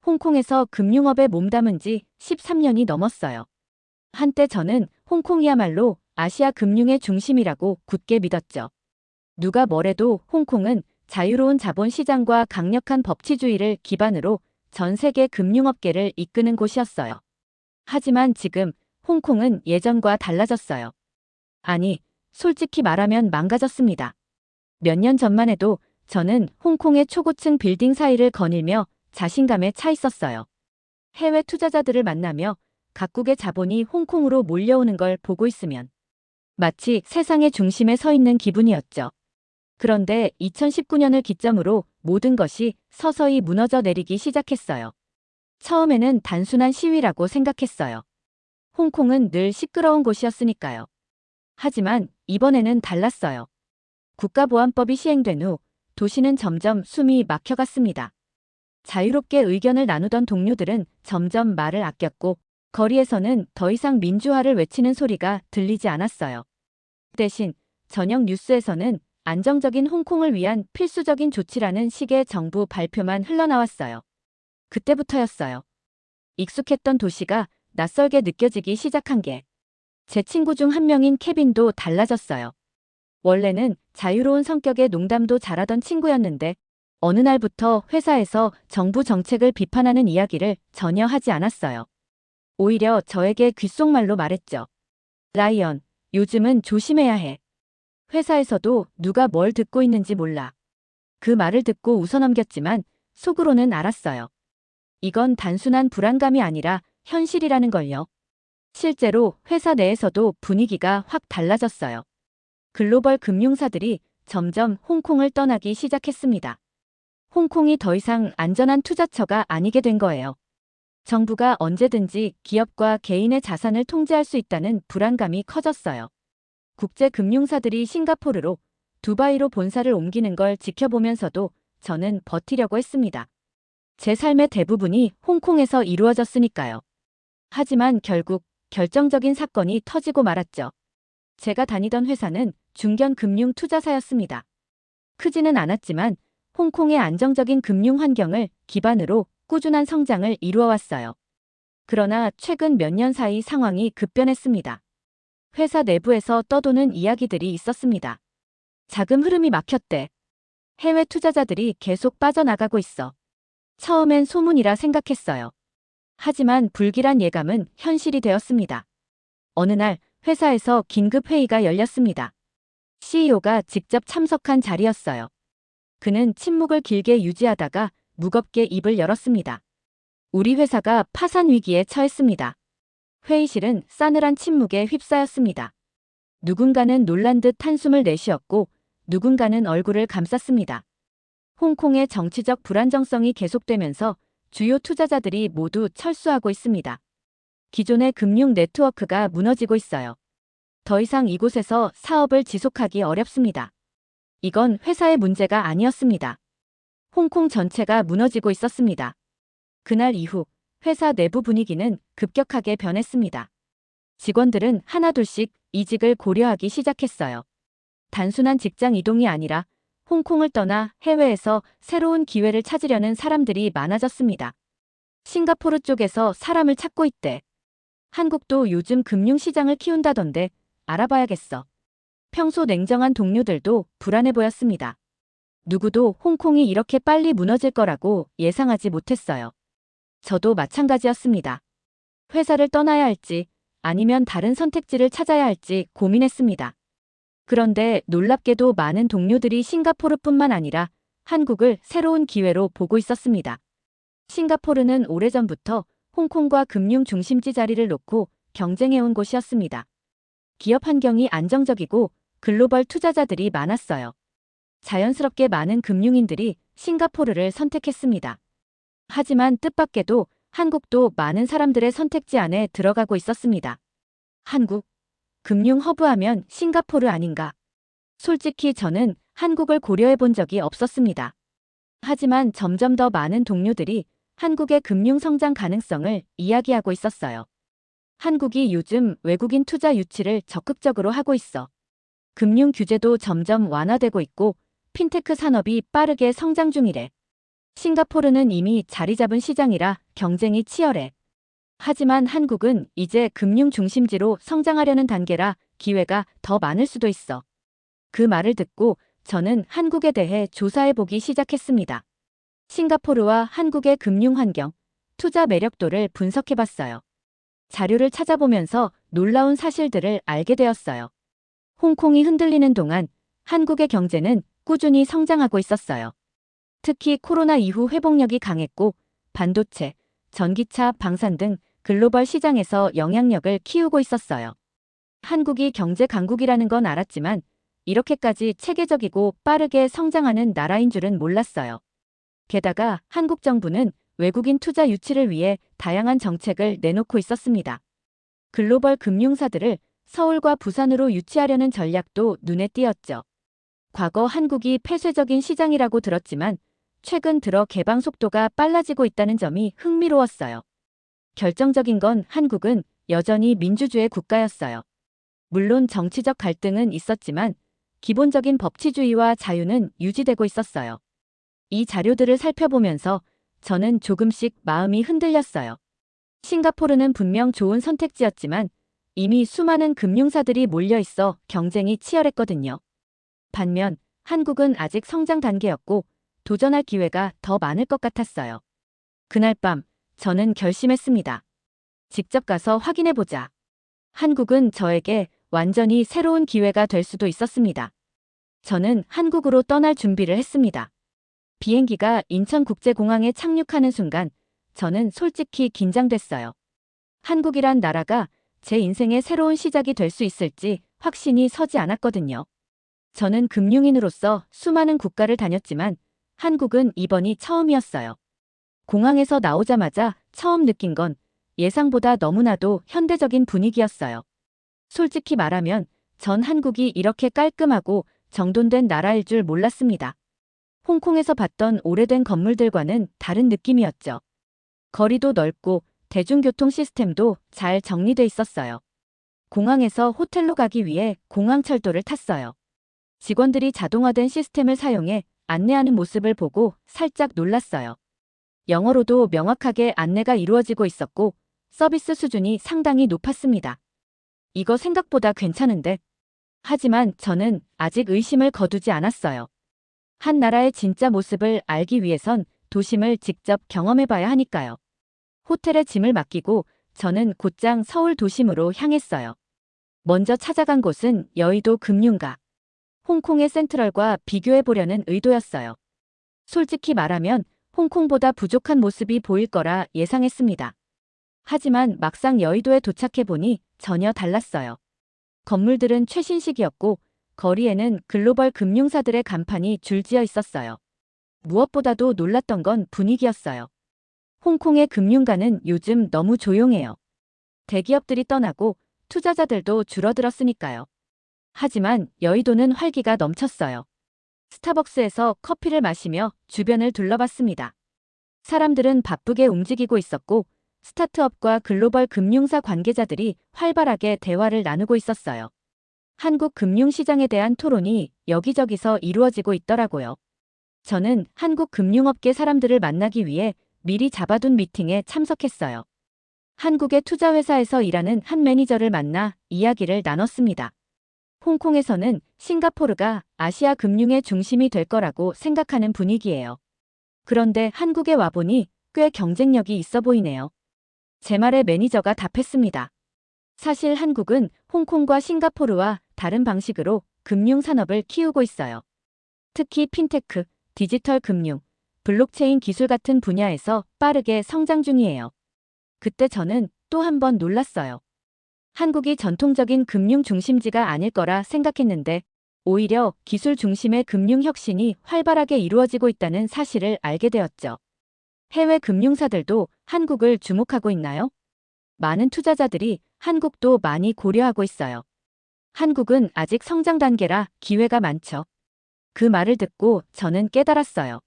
홍콩에서 금융업에 몸담은 지 13년이 넘었어요. 한때 저는 홍콩이야말로 아시아 금융의 중심이라고 굳게 믿었죠. 누가 뭐래도 홍콩은 자유로운 자본시장과 강력한 법치주의를 기반으로 전 세계 금융업계를 이끄는 곳이었어요. 하지만 지금 홍콩은 예전과 달라졌어요. 아니, 솔직히 말하면 망가졌습니다. 몇 년 전만 해도 저는 홍콩의 초고층 빌딩 사이를 거닐며 자신감에 차 있었어요. 해외 투자자들을 만나며 각국의 자본이 홍콩으로 몰려오는 걸 보고 있으면 마치 세상의 중심에 서 있는 기분이었죠. 그런데 2019년을 기점으로 모든 것이 서서히 무너져 내리기 시작했어요. 처음에는 단순한 시위라고 생각했어요. 홍콩은 늘 시끄러운 곳이었으니까요. 하지만 이번에는 달랐어요. 국가보안법이 시행된 후 도시는 점점 숨이 막혀갔습니다. 자유롭게 의견을 나누던 동료들은 점점 말을 아꼈고 거리에서는 더 이상 민주화를 외치는 소리가 들리지 않았어요. 대신 저녁 뉴스에서는 안정적인 홍콩을 위한 필수적인 조치라는 식의 정부 발표만 흘러나왔어요. 그때부터였어요. 익숙했던 도시가 낯설게 느껴지기 시작한 게 제 친구 중 한 명인 케빈도 달라졌어요. 원래는 자유로운 성격의 농담도 잘하던 친구였는데 어느 날부터 회사에서 정부 정책을 비판하는 이야기를 전혀 하지 않았어요. 오히려 저에게 귓속말로 말했죠. 라이언, 요즘은 조심해야 해. 회사에서도 누가 뭘 듣고 있는지 몰라. 그 말을 듣고 웃어넘겼지만 속으로는 알았어요. 이건 단순한 불안감이 아니라 현실이라는 걸요. 실제로 회사 내에서도 분위기가 확 달라졌어요. 글로벌 금융사들이 점점 홍콩을 떠나기 시작했습니다. 홍콩이 더 이상 안전한 투자처가 아니게 된 거예요. 정부가 언제든지 기업과 개인의 자산을 통제할 수 있다는 불안감이 커졌어요. 국제 금융사들이 싱가포르로, 두바이로 본사를 옮기는 걸 지켜보면서도 저는 버티려고 했습니다. 제 삶의 대부분이 홍콩에서 이루어졌으니까요. 하지만 결국 결정적인 사건이 터지고 말았죠. 제가 다니던 회사는 중견 금융 투자사였습니다. 크지는 않았지만 홍콩의 안정적인 금융 환경을 기반으로 꾸준한 성장을 이루어왔어요. 그러나 최근 몇 년 사이 상황이 급변했습니다. 회사 내부에서 떠도는 이야기들이 있었습니다. 자금 흐름이 막혔대. 해외 투자자들이 계속 빠져나가고 있어. 처음엔 소문이라 생각했어요. 하지만 불길한 예감은 현실이 되었습니다. 어느 날 회사에서 긴급 회의가 열렸습니다. CEO가 직접 참석한 자리였어요. 그는 침묵을 길게 유지하다가 무겁게 입을 열었습니다. 우리 회사가 파산 위기에 처했습니다. 회의실은 싸늘한 침묵에 휩싸였습니다. 누군가는 놀란 듯 한숨을 내쉬었고 누군가는 얼굴을 감쌌습니다. 홍콩의 정치적 불안정성이 계속되면서 주요 투자자들이 모두 철수하고 있습니다. 기존의 금융 네트워크가 무너지고 있어요. 더 이상 이곳에서 사업을 지속하기 어렵습니다. 이건 회사의 문제가 아니었습니다. 홍콩 전체가 무너지고 있었습니다. 그날 이후 회사 내부 분위기는 급격하게 변했습니다. 직원들은 하나둘씩 이직을 고려하기 시작했어요. 단순한 직장 이동이 아니라 홍콩을 떠나 해외에서 새로운 기회를 찾으려는 사람들이 많아졌습니다. 싱가포르 쪽에서 사람을 찾고 있대. 한국도 요즘 금융시장을 키운다던데 알아봐야겠어. 평소 냉정한 동료들도 불안해 보였습니다. 누구도 홍콩이 이렇게 빨리 무너질 거라고 예상하지 못했어요. 저도 마찬가지였습니다. 회사를 떠나야 할지 아니면 다른 선택지를 찾아야 할지 고민했습니다. 그런데 놀랍게도 많은 동료들이 싱가포르뿐만 아니라 한국을 새로운 기회로 보고 있었습니다. 싱가포르는 오래전부터 홍콩과 금융 중심지 자리를 놓고 경쟁해온 곳이었습니다. 기업 환경이 안정적이고 글로벌 투자자들이 많았어요. 자연스럽게 많은 금융인들이 싱가포르를 선택했습니다. 하지만 뜻밖에도 한국도 많은 사람들의 선택지 안에 들어가고 있었습니다. 한국, 금융 허브하면 싱가포르 아닌가? 솔직히 저는 한국을 고려해 본 적이 없었습니다. 하지만 점점 더 많은 동료들이 한국의 금융 성장 가능성을 이야기하고 있었어요. 한국이 요즘 외국인 투자 유치를 적극적으로 하고 있어. 금융 규제도 점점 완화되고 있고 핀테크 산업이 빠르게 성장 중이래. 싱가포르는 이미 자리 잡은 시장이라 경쟁이 치열해. 하지만 한국은 이제 금융 중심지로 성장하려는 단계라 기회가 더 많을 수도 있어. 그 말을 듣고 저는 한국에 대해 조사해보기 시작했습니다. 싱가포르와 한국의 금융 환경, 투자 매력도를 분석해봤어요. 자료를 찾아보면서 놀라운 사실들을 알게 되었어요. 홍콩이 흔들리는 동안 한국의 경제는 꾸준히 성장하고 있었어요. 특히 코로나 이후 회복력이 강했고 반도체, 전기차, 방산 등 글로벌 시장에서 영향력을 키우고 있었어요. 한국이 경제 강국이라는 건 알았지만 이렇게까지 체계적이고 빠르게 성장하는 나라인 줄은 몰랐어요. 게다가 한국 정부는 외국인 투자 유치를 위해 다양한 정책을 내놓고 있었습니다. 글로벌 금융사들을 서울과 부산으로 유치하려는 전략도 눈에 띄었죠. 과거 한국이 폐쇄적인 시장이라고 들었지만 최근 들어 개방 속도가 빨라지고 있다는 점이 흥미로웠어요. 결정적인 건 한국은 여전히 민주주의 국가였어요. 물론 정치적 갈등은 있었지만 기본적인 법치주의와 자유는 유지되고 있었어요. 이 자료들을 살펴보면서 저는 조금씩 마음이 흔들렸어요. 싱가포르는 분명 좋은 선택지였지만 이미 수많은 금융사들이 몰려있어 경쟁이 치열했거든요. 반면 한국은 아직 성장 단계였고 도전할 기회가 더 많을 것 같았어요. 그날 밤 저는 결심했습니다. 직접 가서 확인해보자. 한국은 저에게 완전히 새로운 기회가 될 수도 있었습니다. 저는 한국으로 떠날 준비를 했습니다. 비행기가 인천국제공항에 착륙하는 순간 저는 솔직히 긴장됐어요. 한국이란 나라가 제 인생의 새로운 시작이 될 수 있을지 확신이 서지 않았거든요. 저는 금융인으로서 수많은 국가를 다녔지만 한국은 이번이 처음이었어요. 공항에서 나오자마자 처음 느낀 건 예상보다 너무나도 현대적인 분위기였어요. 솔직히 말하면 전 한국이 이렇게 깔끔하고 정돈된 나라일 줄 몰랐습니다. 홍콩에서 봤던 오래된 건물들과는 다른 느낌이었죠. 거리도 넓고 대중교통 시스템도 잘 정리돼 있었어요. 공항에서 호텔로 가기 위해 공항철도를 탔어요. 직원들이 자동화된 시스템을 사용해 안내하는 모습을 보고 살짝 놀랐어요. 영어로도 명확하게 안내가 이루어지고 있었고 서비스 수준이 상당히 높았습니다. 이거 생각보다 괜찮은데? 하지만 저는 아직 의심을 거두지 않았어요. 한 나라의 진짜 모습을 알기 위해선 도심을 직접 경험해봐야 하니까요. 호텔에 짐을 맡기고 저는 곧장 서울 도심으로 향했어요. 먼저 찾아간 곳은 여의도 금융가. 홍콩의 센트럴과 비교해보려는 의도였어요. 솔직히 말하면 홍콩보다 부족한 모습이 보일 거라 예상했습니다. 하지만 막상 여의도에 도착해보니 전혀 달랐어요. 건물들은 최신식이었고 거리에는 글로벌 금융사들의 간판이 줄지어 있었어요. 무엇보다도 놀랐던 건 분위기였어요. 홍콩의 금융가는 요즘 너무 조용해요. 대기업들이 떠나고 투자자들도 줄어들었으니까요. 하지만 여의도는 활기가 넘쳤어요. 스타벅스에서 커피를 마시며 주변을 둘러봤습니다. 사람들은 바쁘게 움직이고 있었고 스타트업과 글로벌 금융사 관계자들이 활발하게 대화를 나누고 있었어요. 한국 금융시장에 대한 토론이 여기저기서 이루어지고 있더라고요. 저는 한국 금융업계 사람들을 만나기 위해 미리 잡아둔 미팅에 참석했어요. 한국의 투자회사에서 일하는 한 매니저를 만나 이야기를 나눴습니다. 홍콩에서는 싱가포르가 아시아 금융의 중심이 될 거라고 생각하는 분위기예요. 그런데 한국에 와보니 꽤 경쟁력이 있어 보이네요. 제 말에 매니저가 답했습니다. 사실 한국은 홍콩과 싱가포르와 다른 방식으로 금융산업을 키우고 있어요. 특히 핀테크, 디지털 금융, 블록체인 기술 같은 분야에서 빠르게 성장 중이에요. 그때 저는 또 한 번 놀랐어요. 한국이 전통적인 금융 중심지가 아닐 거라 생각했는데 오히려 기술 중심의 금융 혁신이 활발하게 이루어지고 있다는 사실을 알게 되었죠. 해외 금융사들도 한국을 주목하고 있나요? 많은 투자자들이 한국도 많이 고려하고 있어요. 한국은 아직 성장 단계라 기회가 많죠. 그 말을 듣고 저는 깨달았어요.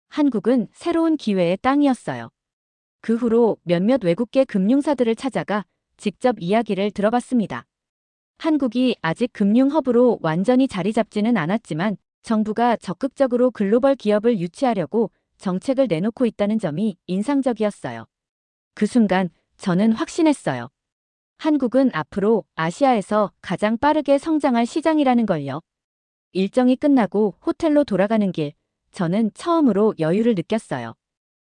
한국은 새로운 기회의 땅이었어요. 그 후로 몇몇 외국계 금융사들을 찾아가 직접 이야기를 들어봤습니다. 한국이 아직 금융 허브로 완전히 자리 잡지는 않았지만 정부가 적극적으로 글로벌 기업을 유치하려고 정책을 내놓고 있다는 점이 인상적이었어요. 그 순간 저는 확신했어요. 한국은 앞으로 아시아에서 가장 빠르게 성장할 시장이라는 걸요. 일정이 끝나고 호텔로 돌아가는 길, 저는 처음으로 여유를 느꼈어요.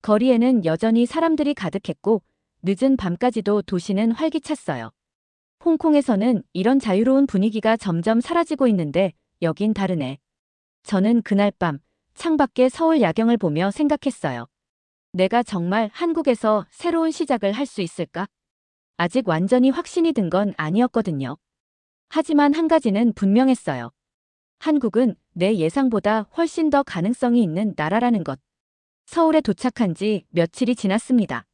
거리에는 여전히 사람들이 가득했고 늦은 밤까지도 도시는 활기찼어요. 홍콩에서는 이런 자유로운 분위기가 점점 사라지고 있는데 여긴 다르네. 저는 그날 밤 창밖의 서울 야경을 보며 생각했어요. 내가 정말 한국에서 새로운 시작을 할 수 있을까? 아직 완전히 확신이 든 건 아니었거든요. 하지만 한 가지는 분명했어요. 한국은 내 예상보다 훨씬 더 가능성이 있는 나라라는 것. 서울에 도착한 지 며칠이 지났습니다.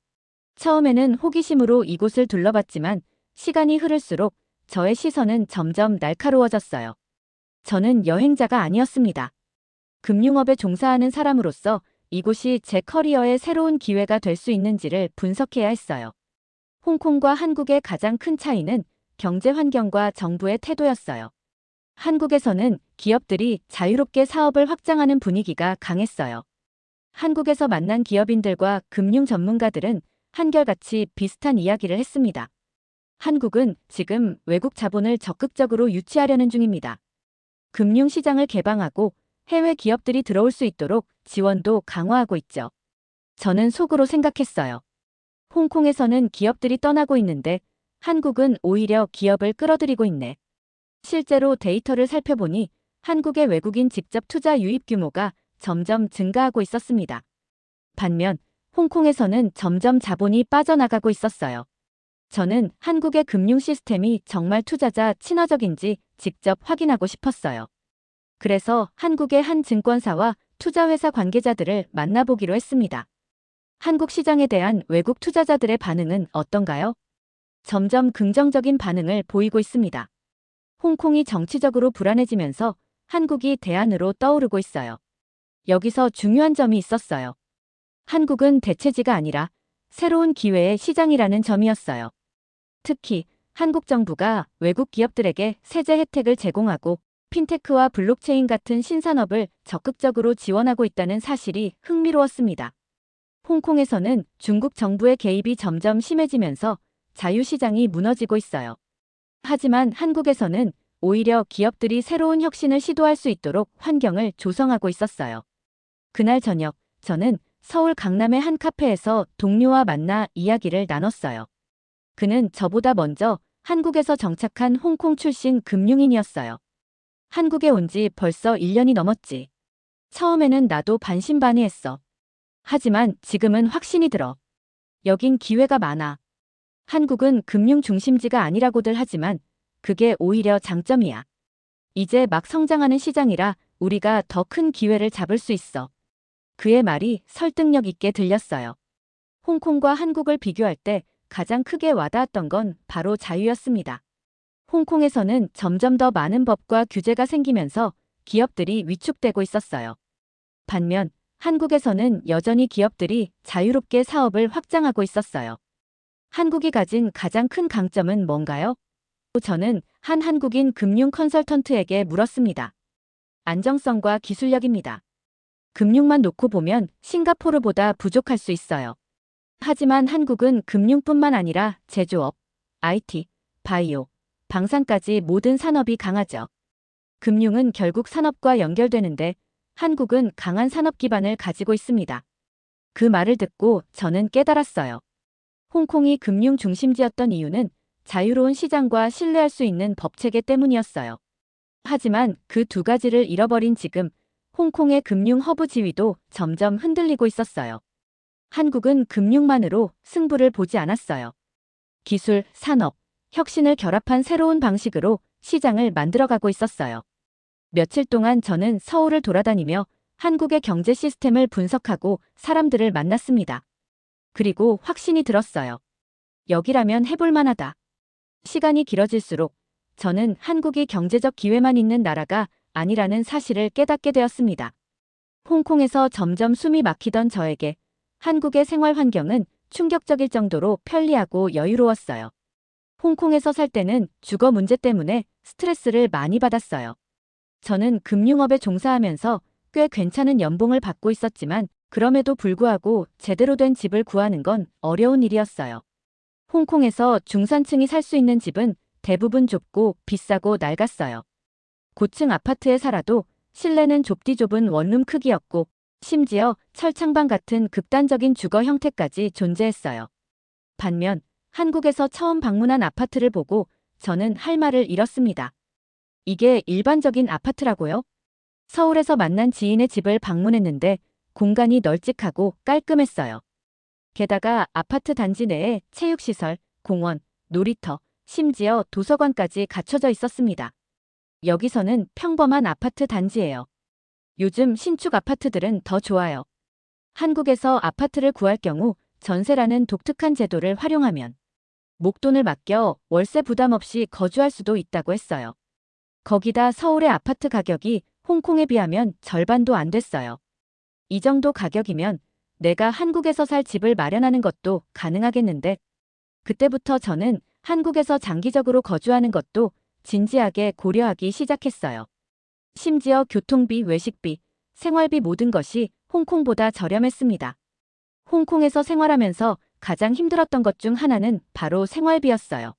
처음에는 호기심으로 이곳을 둘러봤지만 시간이 흐를수록 저의 시선은 점점 날카로워졌어요. 저는 여행자가 아니었습니다. 금융업에 종사하는 사람으로서 이곳이 제 커리어의 새로운 기회가 될 수 있는지를 분석해야 했어요. 홍콩과 한국의 가장 큰 차이는 경제 환경과 정부의 태도였어요. 한국에서는 기업들이 자유롭게 사업을 확장하는 분위기가 강했어요. 한국에서 만난 기업인들과 금융 전문가들은 한결같이 비슷한 이야기를 했습니다. 한국은 지금 외국 자본을 적극적으로 유치하려는 중입니다. 금융시장을 개방하고 해외 기업들이 들어올 수 있도록 지원도 강화하고 있죠. 저는 속으로 생각했어요. 홍콩에서는 기업들이 떠나고 있는데 한국은 오히려 기업을 끌어들이고 있네. 실제로 데이터를 살펴보니 한국의 외국인 직접 투자 유입 규모가 점점 증가하고 있었습니다. 반면 홍콩에서는 점점 자본이 빠져나가고 있었어요. 저는 한국의 금융 시스템이 정말 투자자 친화적인지 직접 확인하고 싶었어요. 그래서 한국의 한 증권사와 투자회사 관계자들을 만나보기로 했습니다. 한국 시장에 대한 외국 투자자들의 반응은 어떤가요? 점점 긍정적인 반응을 보이고 있습니다. 홍콩이 정치적으로 불안해지면서 한국이 대안으로 떠오르고 있어요. 여기서 중요한 점이 있었어요. 한국은 대체지가 아니라 새로운 기회의 시장이라는 점이었어요. 특히 한국 정부가 외국 기업들에게 세제 혜택을 제공하고 핀테크와 블록체인 같은 신산업을 적극적으로 지원하고 있다는 사실이 흥미로웠습니다. 홍콩에서는 중국 정부의 개입이 점점 심해지면서 자유시장이 무너지고 있어요. 하지만 한국에서는 오히려 기업들이 새로운 혁신을 시도할 수 있도록 환경을 조성하고 있었어요. 그날 저녁, 저는 서울 강남의 한 카페에서 동료와 만나 이야기를 나눴어요. 그는 저보다 먼저 한국에서 정착한 홍콩 출신 금융인이었어요. 한국에 온 지 벌써 1년이 넘었지. 처음에는 나도 반신반의했어. 하지만 지금은 확신이 들어. 여긴 기회가 많아. 한국은 금융 중심지가 아니라고들 하지만 그게 오히려 장점이야. 이제 막 성장하는 시장이라 우리가 더 큰 기회를 잡을 수 있어. 그의 말이 설득력 있게 들렸어요. 홍콩과 한국을 비교할 때 가장 크게 와닿았던 건 바로 자유였습니다. 홍콩에서는 점점 더 많은 법과 규제가 생기면서 기업들이 위축되고 있었어요. 반면 한국에서는 여전히 기업들이 자유롭게 사업을 확장하고 있었어요. 한국이 가진 가장 큰 강점은 뭔가요? 저는 한 한국인 금융 컨설턴트에게 물었습니다. 안정성과 기술력입니다. 금융만 놓고 보면 싱가포르보다 부족할 수 있어요. 하지만 한국은 금융뿐만 아니라 제조업, IT, 바이오, 방산까지 모든 산업이 강하죠. 금융은 결국 산업과 연결되는데 한국은 강한 산업 기반을 가지고 있습니다. 그 말을 듣고 저는 깨달았어요. 홍콩이 금융 중심지였던 이유는 자유로운 시장과 신뢰할 수 있는 법체계 때문이었어요. 하지만 그 두 가지를 잃어버린 지금 홍콩의 금융 허브 지위도 점점 흔들리고 있었어요. 한국은 금융만으로 승부를 보지 않았어요. 기술, 산업, 혁신을 결합한 새로운 방식으로 시장을 만들어가고 있었어요. 며칠 동안 저는 서울을 돌아다니며 한국의 경제 시스템을 분석하고 사람들을 만났습니다. 그리고 확신이 들었어요. 여기라면 해볼 만하다. 시간이 길어질수록 저는 한국이 경제적 기회만 있는 나라가 아니라는 사실을 깨닫게 되었습니다. 홍콩에서 점점 숨이 막히던 저에게 한국의 생활 환경은 충격적일 정도로 편리하고 여유로웠어요. 홍콩에서 살 때는 주거 문제 때문에 스트레스를 많이 받았어요. 저는 금융업에 종사하면서 꽤 괜찮은 연봉을 받고 있었지만 그럼에도 불구하고 제대로 된 집을 구하는 건 어려운 일이었어요. 홍콩에서 중산층이 살 수 있는 집은 대부분 좁고 비싸고 낡았어요. 고층 아파트에 살아도 실내는 좁디 좁은 원룸 크기였고 심지어 철창방 같은 극단적인 주거 형태까지 존재했어요. 반면 한국에서 처음 방문한 아파트를 보고 저는 할 말을 잃었습니다. 이게 일반적인 아파트라고요? 서울에서 만난 지인의 집을 방문했는데 공간이 널찍하고 깔끔했어요. 게다가 아파트 단지 내에 체육시설, 공원, 놀이터, 심지어 도서관까지 갖춰져 있었습니다. 여기서는 평범한 아파트 단지예요. 요즘 신축 아파트들은 더 좋아요. 한국에서 아파트를 구할 경우 전세라는 독특한 제도를 활용하면 목돈을 맡겨 월세 부담 없이 거주할 수도 있다고 했어요. 거기다 서울의 아파트 가격이 홍콩에 비하면 절반도 안 됐어요. 이 정도 가격이면 내가 한국에서 살 집을 마련하는 것도 가능하겠는데 그때부터 저는 한국에서 장기적으로 거주하는 것도 진지하게 고려하기 시작했어요. 심지어 교통비, 외식비, 생활비 모든 것이 홍콩보다 저렴했습니다. 홍콩에서 생활하면서 가장 힘들었던 것 중 하나는 바로 생활비였어요.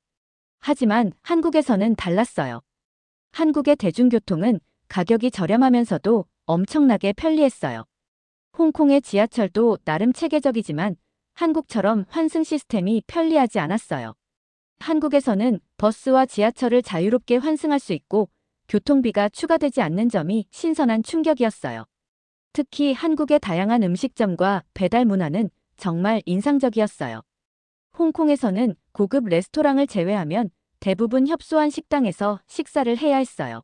하지만 한국에서는 달랐어요. 한국의 대중교통은 가격이 저렴하면서도 엄청나게 편리했어요. 홍콩의 지하철도 나름 체계적이지만 한국처럼 환승 시스템이 편리하지 않았어요. 한국에서는 버스와 지하철을 자유롭게 환승할 수 있고 교통비가 추가되지 않는 점이 신선한 충격이었어요. 특히 한국의 다양한 음식점과 배달 문화는 정말 인상적이었어요. 홍콩에서는 고급 레스토랑을 제외하면 대부분 협소한 식당에서 식사를 해야 했어요.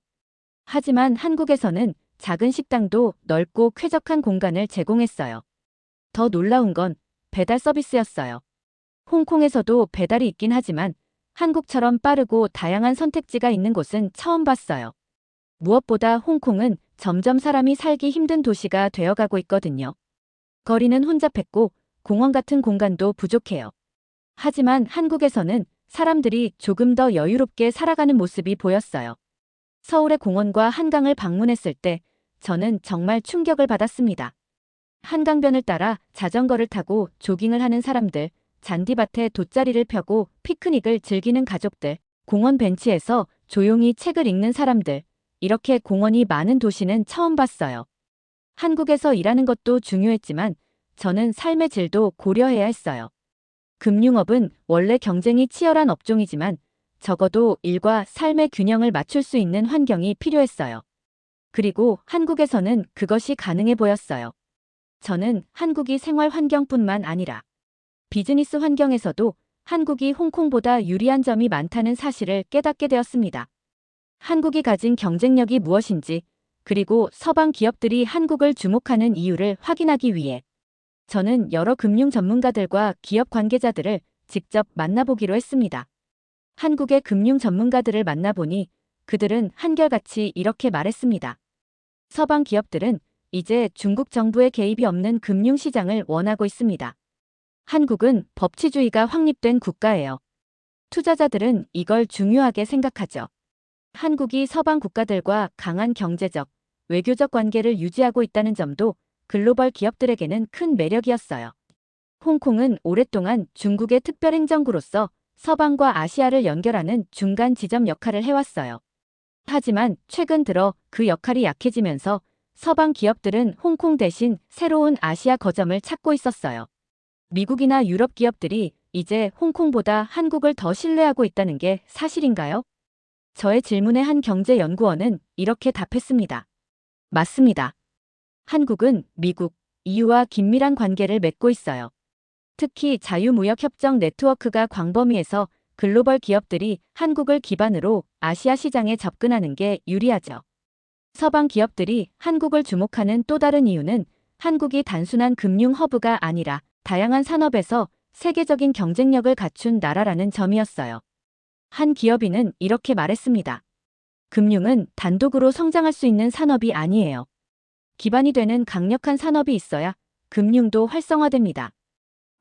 하지만 한국에서는 작은 식당도 넓고 쾌적한 공간을 제공했어요. 더 놀라운 건 배달 서비스였어요. 홍콩에서도 배달이 있긴 하지만 한국처럼 빠르고 다양한 선택지가 있는 곳은 처음 봤어요. 무엇보다 홍콩은 점점 사람이 살기 힘든 도시가 되어가고 있거든요. 거리는 혼잡했고 공원 같은 공간도 부족해요. 하지만 한국에서는 사람들이 조금 더 여유롭게 살아가는 모습이 보였어요. 서울의 공원과 한강을 방문했을 때 저는 정말 충격을 받았습니다. 한강변을 따라 자전거를 타고 조깅을 하는 사람들, 잔디밭에 돗자리를 펴고 피크닉을 즐기는 가족들, 공원 벤치에서 조용히 책을 읽는 사람들, 이렇게 공원이 많은 도시는 처음 봤어요. 한국에서 일하는 것도 중요했지만 저는 삶의 질도 고려해야 했어요. 금융업은 원래 경쟁이 치열한 업종이지만 적어도 일과 삶의 균형을 맞출 수 있는 환경이 필요했어요. 그리고 한국에서는 그것이 가능해 보였어요. 저는 한국이 생활 환경뿐만 아니라 비즈니스 환경에서도 한국이 홍콩보다 유리한 점이 많다는 사실을 깨닫게 되었습니다. 한국이 가진 경쟁력이 무엇인지, 그리고 서방 기업들이 한국을 주목하는 이유를 확인하기 위해 저는 여러 금융 전문가들과 기업 관계자들을 직접 만나보기로 했습니다. 한국의 금융 전문가들을 만나보니 그들은 한결같이 이렇게 말했습니다. 서방 기업들은 이제 중국 정부의 개입이 없는 금융시장을 원하고 있습니다. 한국은 법치주의가 확립된 국가예요. 투자자들은 이걸 중요하게 생각하죠. 한국이 서방 국가들과 강한 경제적, 외교적 관계를 유지하고 있다는 점도 글로벌 기업들에게는 큰 매력이었어요. 홍콩은 오랫동안 중국의 특별행정구로서 서방과 아시아를 연결하는 중간 지점 역할을 해왔어요. 하지만 최근 들어 그 역할이 약해지면서 서방 기업들은 홍콩 대신 새로운 아시아 거점을 찾고 있었어요. 미국이나 유럽 기업들이 이제 홍콩보다 한국을 더 신뢰하고 있다는 게 사실인가요? 저의 질문에 한 경제연구원은 이렇게 답했습니다. 맞습니다. 한국은 미국, EU와 긴밀한 관계를 맺고 있어요. 특히 자유무역협정 네트워크가 광범위해서 글로벌 기업들이 한국을 기반으로 아시아 시장에 접근하는 게 유리하죠. 서방 기업들이 한국을 주목하는 또 다른 이유는 한국이 단순한 금융 허브가 아니라 다양한 산업에서 세계적인 경쟁력을 갖춘 나라라는 점이었어요. 한 기업인은 이렇게 말했습니다. 금융은 단독으로 성장할 수 있는 산업이 아니에요. 기반이 되는 강력한 산업이 있어야 금융도 활성화됩니다.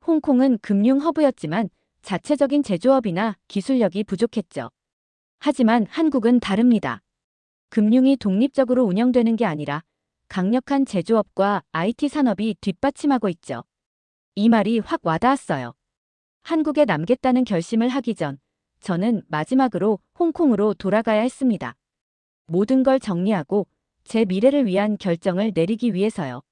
홍콩은 금융 허브였지만 자체적인 제조업이나 기술력이 부족했죠. 하지만 한국은 다릅니다. 금융이 독립적으로 운영되는 게 아니라 강력한 제조업과 IT 산업이 뒷받침하고 있죠. 이 말이 확 와닿았어요. 한국에 남겠다는 결심을 하기 전 저는 마지막으로 홍콩으로 돌아가야 했습니다. 모든 걸 정리하고 제 미래를 위한 결정을 내리기 위해서요.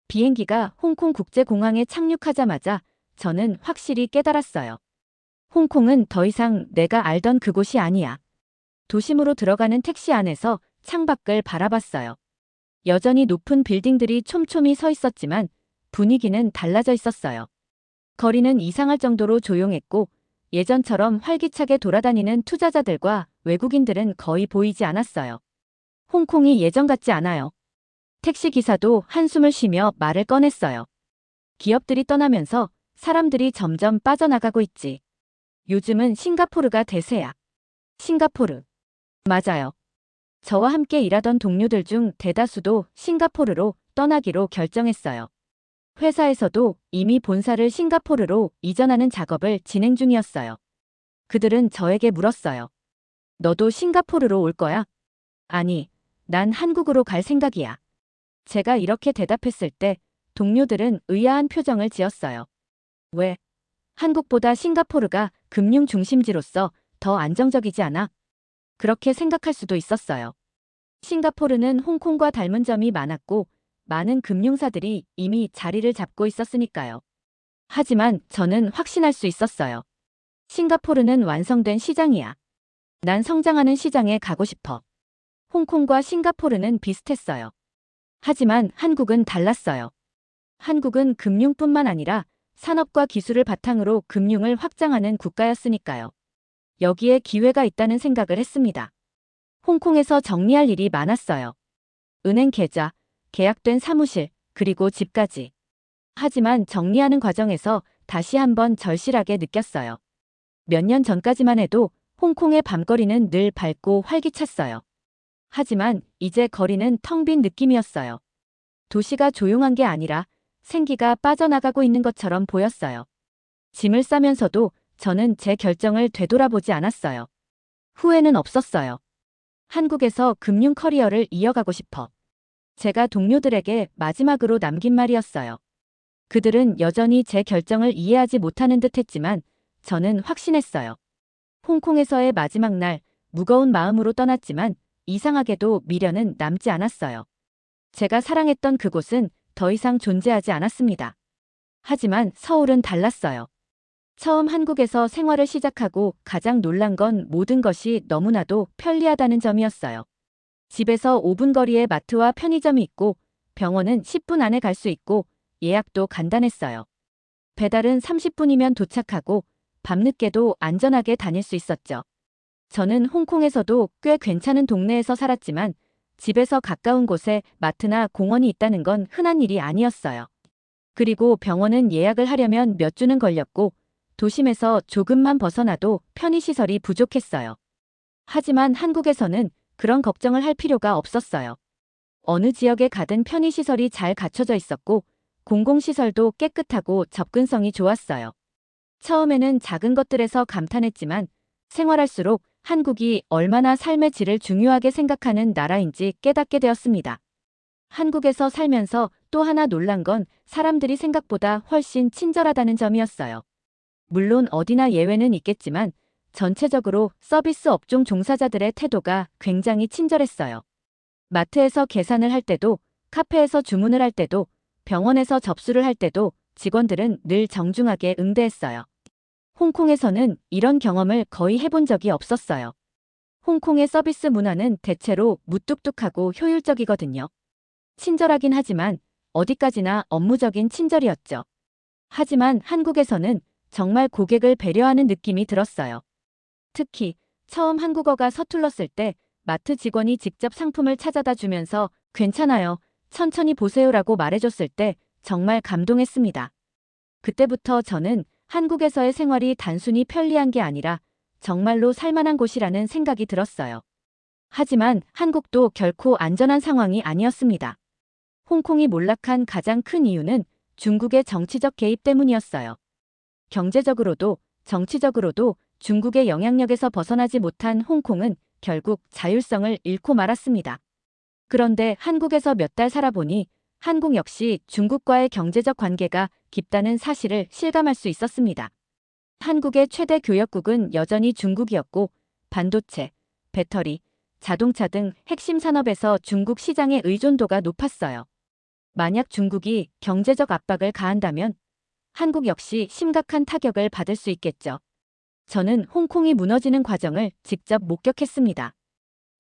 비행기가 홍콩 국제공항에 착륙하자마자 저는 확실히 깨달았어요. 홍콩은 더 이상 내가 알던 그곳이 아니야. 도심으로 들어가는 택시 안에서 창밖을 바라봤어요. 여전히 높은 빌딩들이 촘촘히 서 있었지만 분위기는 달라져 있었어요. 거리는 이상할 정도로 조용했고 예전처럼 활기차게 돌아다니는 투자자들과 외국인들은 거의 보이지 않았어요. 홍콩이 예전 같지 않아요. 택시 기사도 한숨을 쉬며 말을 꺼냈어요. 기업들이 떠나면서 사람들이 점점 빠져나가고 있지. 요즘은 싱가포르가 대세야. 싱가포르. 맞아요. 저와 함께 일하던 동료들 중 대다수도 싱가포르로 떠나기로 결정했어요. 회사에서도 이미 본사를 싱가포르로 이전하는 작업을 진행 중이었어요. 그들은 저에게 물었어요. 너도 싱가포르로 올 거야? 아니, 난 한국으로 갈 생각이야. 제가 이렇게 대답했을 때 동료들은 의아한 표정을 지었어요. 왜? 한국보다 싱가포르가 금융 중심지로서 더 안정적이지 않아? 그렇게 생각할 수도 있었어요. 싱가포르는 홍콩과 닮은 점이 많았고 많은 금융사들이 이미 자리를 잡고 있었으니까요. 하지만 저는 확신할 수 있었어요. 싱가포르는 완성된 시장이야. 난 성장하는 시장에 가고 싶어. 홍콩과 싱가포르는 비슷했어요. 하지만 한국은 달랐어요. 한국은 금융뿐만 아니라 산업과 기술을 바탕으로 금융을 확장하는 국가였으니까요. 여기에 기회가 있다는 생각을 했습니다. 홍콩에서 정리할 일이 많았어요. 은행 계좌, 계약된 사무실, 그리고 집까지. 하지만 정리하는 과정에서 다시 한번 절실하게 느꼈어요. 몇 년 전까지만 해도 홍콩의 밤거리는 늘 밝고 활기찼어요. 하지만 이제 거리는 텅 빈 느낌이었어요. 도시가 조용한 게 아니라 생기가 빠져나가고 있는 것처럼 보였어요. 짐을 싸면서도 저는 제 결정을 되돌아보지 않았어요. 후회는 없었어요. 한국에서 금융 커리어를 이어가고 싶어. 제가 동료들에게 마지막으로 남긴 말이었어요. 그들은 여전히 제 결정을 이해하지 못하는 듯 했지만 저는 확신했어요. 홍콩에서의 마지막 날 무거운 마음으로 떠났지만 이상하게도 미련은 남지 않았어요. 제가 사랑했던 그곳은 더 이상 존재하지 않았습니다. 하지만 서울은 달랐어요. 처음 한국에서 생활을 시작하고 가장 놀란 건 모든 것이 너무나도 편리하다는 점이었어요. 집에서 5분 거리에 마트와 편의점이 있고 병원은 10분 안에 갈 수 있고 예약도 간단했어요. 배달은 30분이면 도착하고 밤늦게도 안전하게 다닐 수 있었죠. 저는 홍콩에서도 꽤 괜찮은 동네에서 살았지만 집에서 가까운 곳에 마트나 공원이 있다는 건 흔한 일이 아니었어요. 그리고 병원은 예약을 하려면 몇 주는 걸렸고 도심에서 조금만 벗어나도 편의시설이 부족했어요. 하지만 한국에서는 그런 걱정을 할 필요가 없었어요. 어느 지역에 가든 편의시설이 잘 갖춰져 있었고 공공시설도 깨끗하고 접근성이 좋았어요. 처음에는 작은 것들에서 감탄했지만 생활할수록 한국이 얼마나 삶의 질을 중요하게 생각하는 나라인지 깨닫게 되었습니다. 한국에서 살면서 또 하나 놀란 건 사람들이 생각보다 훨씬 친절하다는 점이었어요. 물론 어디나 예외는 있겠지만 전체적으로 서비스 업종 종사자들의 태도가 굉장히 친절했어요. 마트에서 계산을 할 때도, 카페에서 주문을 할 때도, 병원에서 접수를 할 때도 직원들은 늘 정중하게 응대했어요. 홍콩에서는 이런 경험을 거의 해본 적이 없었어요. 홍콩의 서비스 문화는 대체로 무뚝뚝하고 효율적이거든요. 친절하긴 하지만 어디까지나 업무적인 친절이었죠. 하지만 한국에서는 정말 고객을 배려하는 느낌이 들었어요. 특히 처음 한국어가 서툴렀을 때 마트 직원이 직접 상품을 찾아다 주면서 괜찮아요, 천천히 보세요라고 말해줬을 때 정말 감동했습니다. 그때부터 저는 한국에서의 생활이 단순히 편리한 게 아니라 정말로 살만한 곳이라는 생각이 들었어요. 하지만 한국도 결코 안전한 상황이 아니었습니다. 홍콩이 몰락한 가장 큰 이유는 중국의 정치적 개입 때문이었어요. 경제적으로도 정치적으로도 중국의 영향력에서 벗어나지 못한 홍콩은 결국 자율성을 잃고 말았습니다. 그런데 한국에서 몇 달 살아보니 한국 역시 중국과의 경제적 관계가 깊다는 사실을 실감할 수 있었습니다. 한국의 최대 교역국은 여전히 중국이었고 반도체, 배터리, 자동차 등 핵심 산업에서 중국 시장의 의존도가 높았어요. 만약 중국이 경제적 압박을 가한다면 한국 역시 심각한 타격을 받을 수 있겠죠. 저는 홍콩이 무너지는 과정을 직접 목격했습니다.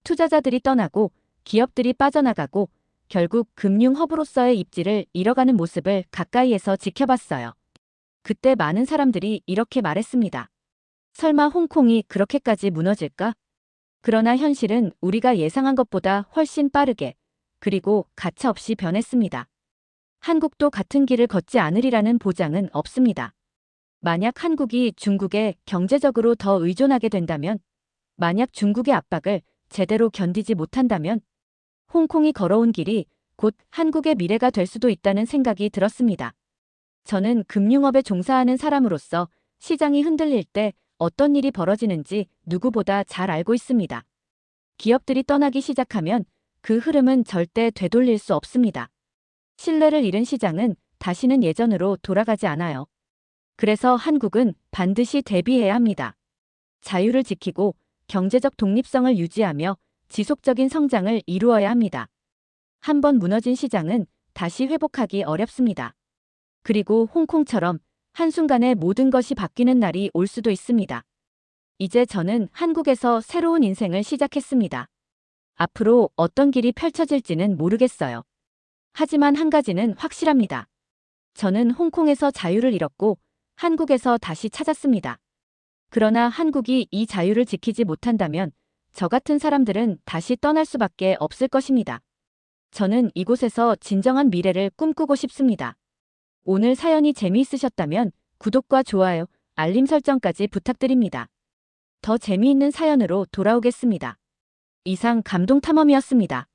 투자자들이 떠나고 기업들이 빠져나가고 결국 금융 허브로서의 입지를 잃어가는 모습을 가까이에서 지켜봤어요. 그때 많은 사람들이 이렇게 말했습니다. 설마 홍콩이 그렇게까지 무너질까? 그러나 현실은 우리가 예상한 것보다 훨씬 빠르게 그리고 가차없이 변했습니다. 한국도 같은 길을 걷지 않으리라는 보장은 없습니다. 만약 한국이 중국에 경제적으로 더 의존하게 된다면, 만약 중국의 압박을 제대로 견디지 못한다면 홍콩이 걸어온 길이 곧 한국의 미래가 될 수도 있다는 생각이 들었습니다. 저는 금융업에 종사하는 사람으로서 시장이 흔들릴 때 어떤 일이 벌어지는지 누구보다 잘 알고 있습니다. 기업들이 떠나기 시작하면 그 흐름은 절대 되돌릴 수 없습니다. 신뢰를 잃은 시장은 다시는 예전으로 돌아가지 않아요. 그래서 한국은 반드시 대비해야 합니다. 자유를 지키고 경제적 독립성을 유지하며 지속적인 성장을 이루어야 합니다. 한번 무너진 시장은 다시 회복하기 어렵습니다. 그리고 홍콩처럼 한순간에 모든 것이 바뀌는 날이 올 수도 있습니다. 이제 저는 한국에서 새로운 인생을 시작했습니다. 앞으로 어떤 길이 펼쳐질지는 모르겠어요. 하지만 한 가지는 확실합니다. 저는 홍콩에서 자유를 잃었고 한국에서 다시 찾았습니다. 그러나 한국이 이 자유를 지키지 못한다면 저 같은 사람들은 다시 떠날 수밖에 없을 것입니다. 저는 이곳에서 진정한 미래를 꿈꾸고 싶습니다. 오늘 사연이 재미있으셨다면 구독과 좋아요, 알림 설정까지 부탁드립니다. 더 재미있는 사연으로 돌아오겠습니다. 이상 감동탐험이었습니다.